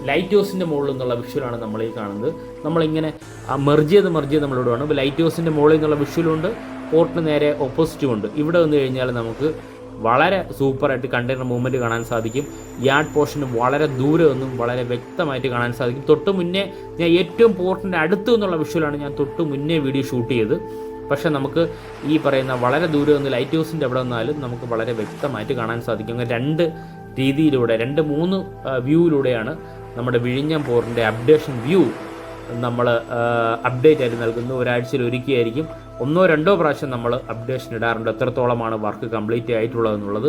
ലൈറ്റ് ഹൗസിൻ്റെ മുകളിൽ നിന്നുള്ള വിഷ്വലാണ് നമ്മൾ ഈ കാണുന്നത്. നമ്മളിങ്ങനെ മെർജ് ചെയ്ത് നമ്മളിവിടെയാണ്. ഇപ്പോൾ ലൈറ്റ് ഹൗസിൻ്റെ മുകളിൽ നിന്നുള്ള വിഷ്വലുണ്ട്, പോർട്ടിന് നേരെ ഓപ്പോസിറ്റും ഉണ്ട്. ഇവിടെ വന്നു കഴിഞ്ഞാൽ നമുക്ക് വളരെ സൂപ്പറായിട്ട് കണ്ടെയ്നർ മൂവ്മെൻറ്റ് കാണാൻ സാധിക്കും. യാർഡ് പോർഷന് വളരെ ദൂരെ ഒന്നും വളരെ വ്യക്തമായിട്ട് കാണാൻ സാധിക്കും. തൊട്ട് മുന്നേ ഞാൻ ഏറ്റവും പോർട്ടിൻ്റെ അടുത്ത് നിന്നുള്ള വിഷ്വലാണ് ഞാൻ തൊട്ട് മുന്നേ വീഡിയോ ഷൂട്ട് ചെയ്ത്. പക്ഷേ നമുക്ക് ഈ പറയുന്ന വളരെ ദൂരെ ഒന്ന് ലൈറ്റ് ഹൗസിൻ്റെ അവിടെ വന്നാലും നമുക്ക് വളരെ വ്യക്തമായിട്ട് കാണാൻ സാധിക്കും. രണ്ട് രീതിയിലൂടെ 2-3 വ്യൂയിലൂടെയാണ് നമ്മുടെ വിഴിഞ്ഞം പോർട്ടിൻ്റെ അപ്ഡേഷൻ വ്യൂ നമ്മൾ അപ്ഡേറ്റ് ആയിട്ട് നൽകുന്നത്. ഒരാഴ്ചയിൽ ഒരിക്കലായിരിക്കും 1-2 പ്രാവശ്യം നമ്മൾ അപ്ഡേഷൻ ഇടാറുണ്ട്. എത്രത്തോളമാണ് വർക്ക് കംപ്ലീറ്റ് ആയിട്ടുള്ളതെന്നുള്ളത്.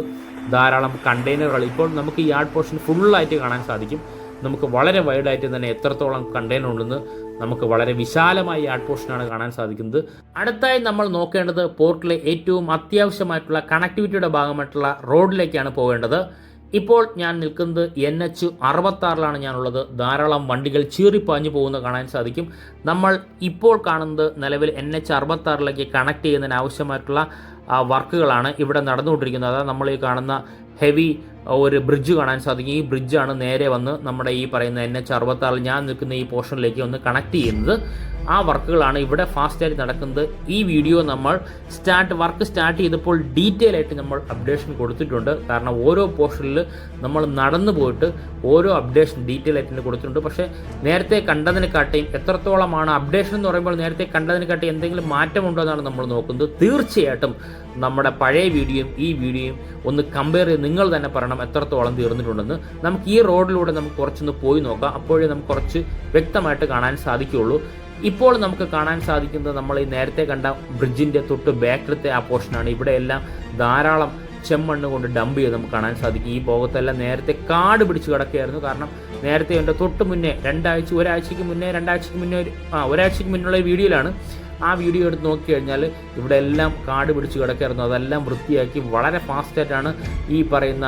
ധാരാളം കണ്ടെയ്നറുകൾ ഇപ്പോൾ നമുക്ക് ഈ യാർഡ് പോർഷൻ ഫുള്ളായിട്ട് കാണാൻ സാധിക്കും. നമുക്ക് വളരെ വൈഡായിട്ട് തന്നെ എത്രത്തോളം കണ്ടെയ്നർ ഉണ്ടെന്ന് നമുക്ക് വളരെ വിശാലമായ യാർഡ് പോർഷനാണ് കാണാൻ സാധിക്കുന്നത്. അടുത്തായി നമ്മൾ നോക്കേണ്ടത് പോർട്ടിലെ ഏറ്റവും അത്യാവശ്യമായിട്ടുള്ള കണക്ടിവിറ്റിയുടെ ഭാഗമായിട്ടുള്ള റോഡിലേക്കാണ് പോകേണ്ടത്. ഇപ്പോൾ ഞാൻ നിൽക്കുന്നത് NH66 ഞാനുള്ളത്. ധാരാളം വണ്ടികൾ ചീറിപ്പാഞ്ഞു പോകുന്നത് കാണാൻ സാധിക്കും. നമ്മൾ ഇപ്പോൾ കാണുന്നത് നിലവിൽ NH66 കണക്ട് ചെയ്യുന്നതിന് ആവശ്യമായിട്ടുള്ള വർക്കുകളാണ് ഇവിടെ നടന്നുകൊണ്ടിരിക്കുന്നത്. അതായത് നമ്മൾ ഈ കാണുന്ന ഹെവി ഒരു ബ്രിഡ്ജ് കാണാൻ സാധിക്കും. ഈ ബ്രിഡ്ജാണ് നേരെ വന്ന് നമ്മുടെ ഈ പറയുന്ന NH66 ഞാൻ നിൽക്കുന്ന ഈ പോർഷനിലേക്ക് ഒന്ന് കണക്ട് ചെയ്യുന്നത്. ആ വർക്കുകളാണ് ഇവിടെ ഫാസ്റ്റായിട്ട് നടക്കുന്നത്. ഈ വീഡിയോ നമ്മൾ വർക്ക് സ്റ്റാർട്ട് ചെയ്തപ്പോൾ ഡീറ്റെയിൽ ആയിട്ട് നമ്മൾ അപ്ഡേഷൻ കൊടുത്തിട്ടുണ്ട്. കാരണം ഓരോ പോർഷനിൽ നമ്മൾ നടന്നു പോയിട്ട് ഓരോ അപ്ഡേഷൻ ഡീറ്റെയിൽ ആയിട്ട് കൊടുത്തിട്ടുണ്ട്. പക്ഷേ നേരത്തെ കണ്ടതിനെക്കാട്ടിയും എത്രത്തോളമാണ് അപ്ഡേഷൻ എന്ന് പറയുമ്പോൾ നേരത്തെ കണ്ടതിനെക്കാട്ടി എന്തെങ്കിലും മാറ്റമുണ്ടോ എന്നാണ് നമ്മൾ നോക്കുന്നത്. തീർച്ചയായിട്ടും നമ്മുടെ പഴയ വീഡിയോയും ഈ വീഡിയോയും ഒന്ന് കമ്പയർ ചെയ്ത് നിങ്ങൾ തന്നെ പറയണം എത്രത്തോളം തീർന്നിട്ടുണ്ടെന്ന്. നമുക്ക് ഈ റോഡിലൂടെ നമുക്ക് കുറച്ചൊന്ന് പോയി നോക്കാം. അപ്പോഴേ നമുക്ക് കുറച്ച് വ്യക്തമായിട്ട് കാണാൻ സാധിക്കുകയുള്ളൂ. ഇപ്പോൾ നമുക്ക് കാണാൻ സാധിക്കുന്നത് നമ്മൾ ഈ നേരത്തെ കണ്ട ബ്രിഡ്ജിൻ്റെ തൊട്ട് ബാക്കിലത്തെ ആ പോർഷനാണ്. ഇവിടെയെല്ലാം ധാരാളം ചെമ്മണ്ണ് കൊണ്ട് ഡംപ് ചെയ്ത് നമുക്ക് കാണാൻ സാധിക്കും. ഈ ഭാഗത്തെല്ലാം നേരത്തെ കാട് പിടിച്ച് കിടക്കുകയായിരുന്നു. കാരണം നേരത്തെ എൻ്റെ തൊട്ട് മുന്നേ ഒരാഴ്ചയ്ക്ക് മുന്നുള്ള വീഡിയോയിലാണ്. ആ വീഡിയോ എടുത്ത് നോക്കിക്കഴിഞ്ഞാൽ ഇവിടെ എല്ലാം കാട് പിടിച്ച് കിടക്കായിരുന്നു. അതെല്ലാം വൃത്തിയാക്കി വളരെ ഫാസ്റ്റായിട്ടാണ് ഈ പറയുന്ന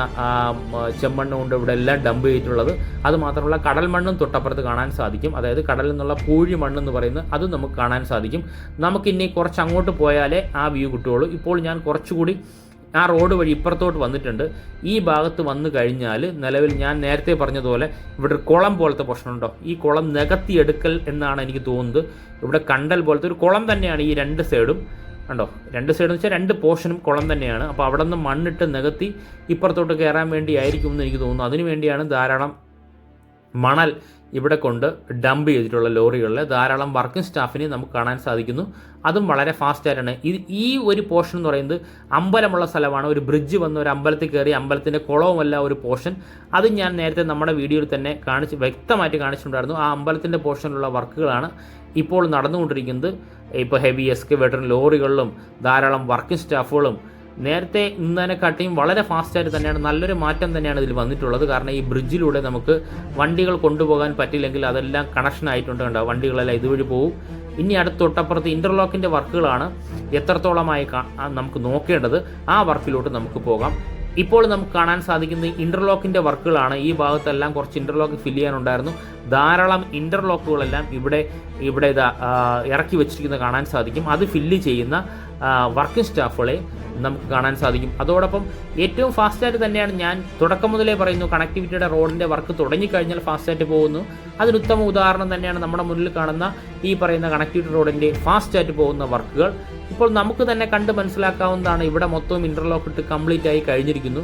ചെമ്മണ്ണ് കൊണ്ട് ഇവിടെ എല്ലാം ഡംപ് ചെയ്തിട്ടുള്ളത്. അതുമാത്രമല്ല കടൽ മണ്ണും തൊട്ടപ്പുറത്ത് കാണാൻ സാധിക്കും. അതായത് കടലിൽ നിന്നുള്ള പൂഴി മണ്ണെന്ന് പറയുന്നത് അതും നമുക്ക് കാണാൻ സാധിക്കും. നമുക്കിനി കുറച്ച് അങ്ങോട്ട് പോയാലേ ആ വ്യൂ കിട്ടുകയുള്ളൂ. ഇപ്പോൾ ഞാൻ കുറച്ചുകൂടി ആ റോഡ് വഴി ഇപ്പുറത്തോട്ട് വന്നിട്ടുണ്ട്. ഈ ഭാഗത്ത് വന്നു കഴിഞ്ഞാൽ നിലവിൽ ഞാൻ നേരത്തെ പറഞ്ഞതുപോലെ ഇവിടെ ഒരു കുളം പോലത്തെ പ്രശ്നമുണ്ടോ, ഈ കുളം നികത്തിയെടുക്കൽ എന്നാണ് എനിക്ക് തോന്നുന്നത്. ഇവിടെ കണ്ടൽ പോലത്തെ ഒരു കുളം തന്നെയാണ് ഈ 2 സൈഡും. കണ്ടോ, 2 സൈഡെന്ന് വെച്ചാൽ 2 പോർഷനും കുളം തന്നെയാണ്. അപ്പോൾ അവിടെ നിന്ന് മണ്ണിട്ട് നികത്തി ഇപ്പുറത്തോട്ട് കയറാൻ വേണ്ടി ആയിരിക്കും എന്ന് എനിക്ക് തോന്നുന്നു. അതിനു വേണ്ടിയാണ് ധാരാളം മണൽ ഇവിടെ കൊണ്ട് ഡംപ് ചെയ്തിട്ടുള്ള ലോറികളിൽ ധാരാളം വർക്കിംഗ് സ്റ്റാഫിനെ നമുക്ക് കാണാൻ സാധിക്കുന്നു. അതും വളരെ ഫാസ്റ്റായിട്ടാണ്. ഈ ഒരു പോർഷൻ എന്ന് പറയുന്നത് അമ്പലമുള്ള സ്ഥലമാണ്. ഒരു ബ്രിഡ്ജ് വന്ന് ഒരു അമ്പലത്തിൽ കയറി അമ്പലത്തിൻ്റെ കുളവുമല്ല ഒരു പോർഷൻ. അത് ഞാൻ നേരത്തെ നമ്മുടെ വീഡിയോയിൽ തന്നെ വ്യക്തമായിട്ട് കാണിച്ചിട്ടുണ്ടായിരുന്നു. ആ അമ്പലത്തിൻ്റെ പോർഷനിലുള്ള വർക്കുകളാണ് ഇപ്പോൾ നടന്നുകൊണ്ടിരിക്കുന്നത്. ഇപ്പോൾ ഹെവി എക്സ്കവേറ്ററും ലോറികളിലും ധാരാളം വർക്കിംഗ് സ്റ്റാഫുകളും നേരത്തെ ഇന്നതിനെക്കാട്ടിയും വളരെ ഫാസ്റ്റായിട്ട് തന്നെയാണ്, നല്ലൊരു മാറ്റം തന്നെയാണ് ഇതിൽ വന്നിട്ടുള്ളത്. കാരണം ഈ ബ്രിഡ്ജിലൂടെ നമുക്ക് വണ്ടികൾ കൊണ്ടുപോകാൻ പറ്റില്ലെങ്കിൽ അതെല്ലാം കണക്ഷൻ ആയിട്ടുണ്ട്. കണ്ടോ, വണ്ടികളെല്ലാം ഇതുവഴി പോകും. ഇനി തൊട്ടപ്പുറത്ത് ഇൻ്റർലോക്കിൻ്റെ വർക്കുകളാണ് എത്രത്തോളമായി നമുക്ക് നോക്കേണ്ടത്. ആ വർക്കിലോട്ട് നമുക്ക് പോകാം. ഇപ്പോൾ നമുക്ക് കാണാൻ സാധിക്കുന്നത് ഇൻ്റർലോക്കിൻ്റെ വർക്കുകളാണ്. ഈ ഭാഗത്തെല്ലാം കുറച്ച് ഇൻ്റർലോക്ക് ഫില്ല് ചെയ്യാനുണ്ടായിരുന്നു. ധാരാളം ഇൻ്റർലോക്കുകളെല്ലാം ഇവിടെ ഇറക്കി വെച്ചിരിക്കുന്നത് കാണാൻ സാധിക്കും. അത് ഫില്ല് ചെയ്യുന്ന വർക്കിംഗ് സ്റ്റാഫുകളെ നമുക്ക് കാണാൻ സാധിക്കും. അതോടൊപ്പം ഏറ്റവും ഫാസ്റ്റായിട്ട് തന്നെയാണ് ഞാൻ തുടക്കം മുതലേ പറയുന്നു, കണക്ടിവിറ്റിയുടെ റോഡിൻ്റെ വർക്ക് തുടങ്ങിക്കഴിഞ്ഞാൽ ഫാസ്റ്റായിട്ട് പോകുന്നു. അതിനുത്തമ ഉദാഹരണം തന്നെയാണ് നമ്മുടെ മുന്നിൽ കാണുന്ന ഈ പറയുന്ന കണക്ടിവിറ്റി റോഡിൻ്റെ ഫാസ്റ്റായിട്ട് പോകുന്ന വർക്കുകൾ. ഇപ്പോൾ നമുക്ക് തന്നെ കണ്ട് മനസ്സിലാക്കാവുന്നതാണ്. ഇവിടെ മൊത്തവും ഇൻ്റർലോക്ക് ഇട്ട് കംപ്ലീറ്റ് ആയി കഴിഞ്ഞിരിക്കുന്നു.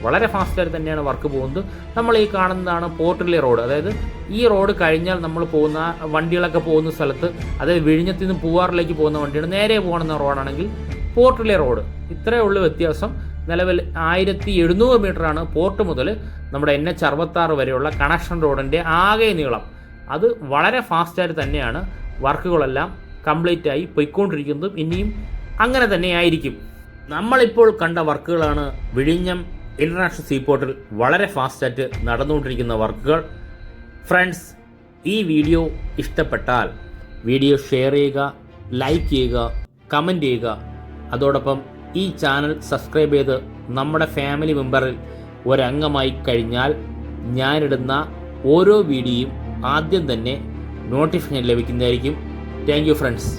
വളരെ ഫാസ്റ്റായിട്ട് തന്നെയാണ് വർക്ക് പോകുന്നത്. നമ്മൾ ഈ കാണുന്നതാണ് പോർട്ടിലെ റോഡ്. അതായത് ഈ റോഡ് കഴിഞ്ഞാൽ നമ്മൾ പോകുന്ന വണ്ടികളൊക്കെ പോകുന്ന സ്ഥലത്ത്, അതായത് വിഴിഞ്ഞത്തിൽ നിന്ന് പൂവാറിലേക്ക് പോകുന്ന വണ്ടിയാണ്. നേരെ പോകുന്ന റോഡാണെങ്കിൽ പോർട്ടിലെ റോഡ്. ഇത്രയേ ഉള്ളൂ വ്യത്യാസം. നിലവിൽ 1700 മീറ്ററാണ് പോർട്ട് മുതൽ നമ്മുടെ NH66 വരെയുള്ള കണക്ഷൻ റോഡിൻ്റെ ആകെ നീളം. അത് വളരെ ഫാസ്റ്റായിട്ട് തന്നെയാണ് വർക്കുകളെല്ലാം കംപ്ലീറ്റ് ആയി പോയിക്കൊണ്ടിരിക്കുന്നതും ഇനിയും അങ്ങനെ തന്നെ ആയിരിക്കും. നമ്മളിപ്പോൾ കണ്ട വർക്കുകളാണ് വിഴിഞ്ഞം ഇൻ്റർനാഷണൽ സീപോർട്ടിൽ വളരെ ഫാസ്റ്റായിട്ട് നടന്നുകൊണ്ടിരിക്കുന്ന വർക്കുകൾ. ഫ്രണ്ട്സ്, ഈ വീഡിയോ ഇഷ്ടപ്പെട്ടാൽ വീഡിയോ ഷെയർ ചെയ്യുക, ലൈക്ക് ചെയ്യുക, കമൻറ്റ് ചെയ്യുക. അതോടൊപ്പം ഈ ചാനൽ സബ്സ്ക്രൈബ് ചെയ്ത് നമ്മുടെ ഫാമിലി മെമ്പറിൽ ഒരംഗമായി കഴിഞ്ഞാൽ ഞാനിടുന്ന ഓരോ വീഡിയോയും ആദ്യം തന്നെ നോട്ടിഫിക്കേഷൻ ലഭിക്കുന്നതായിരിക്കും. Thank you friends.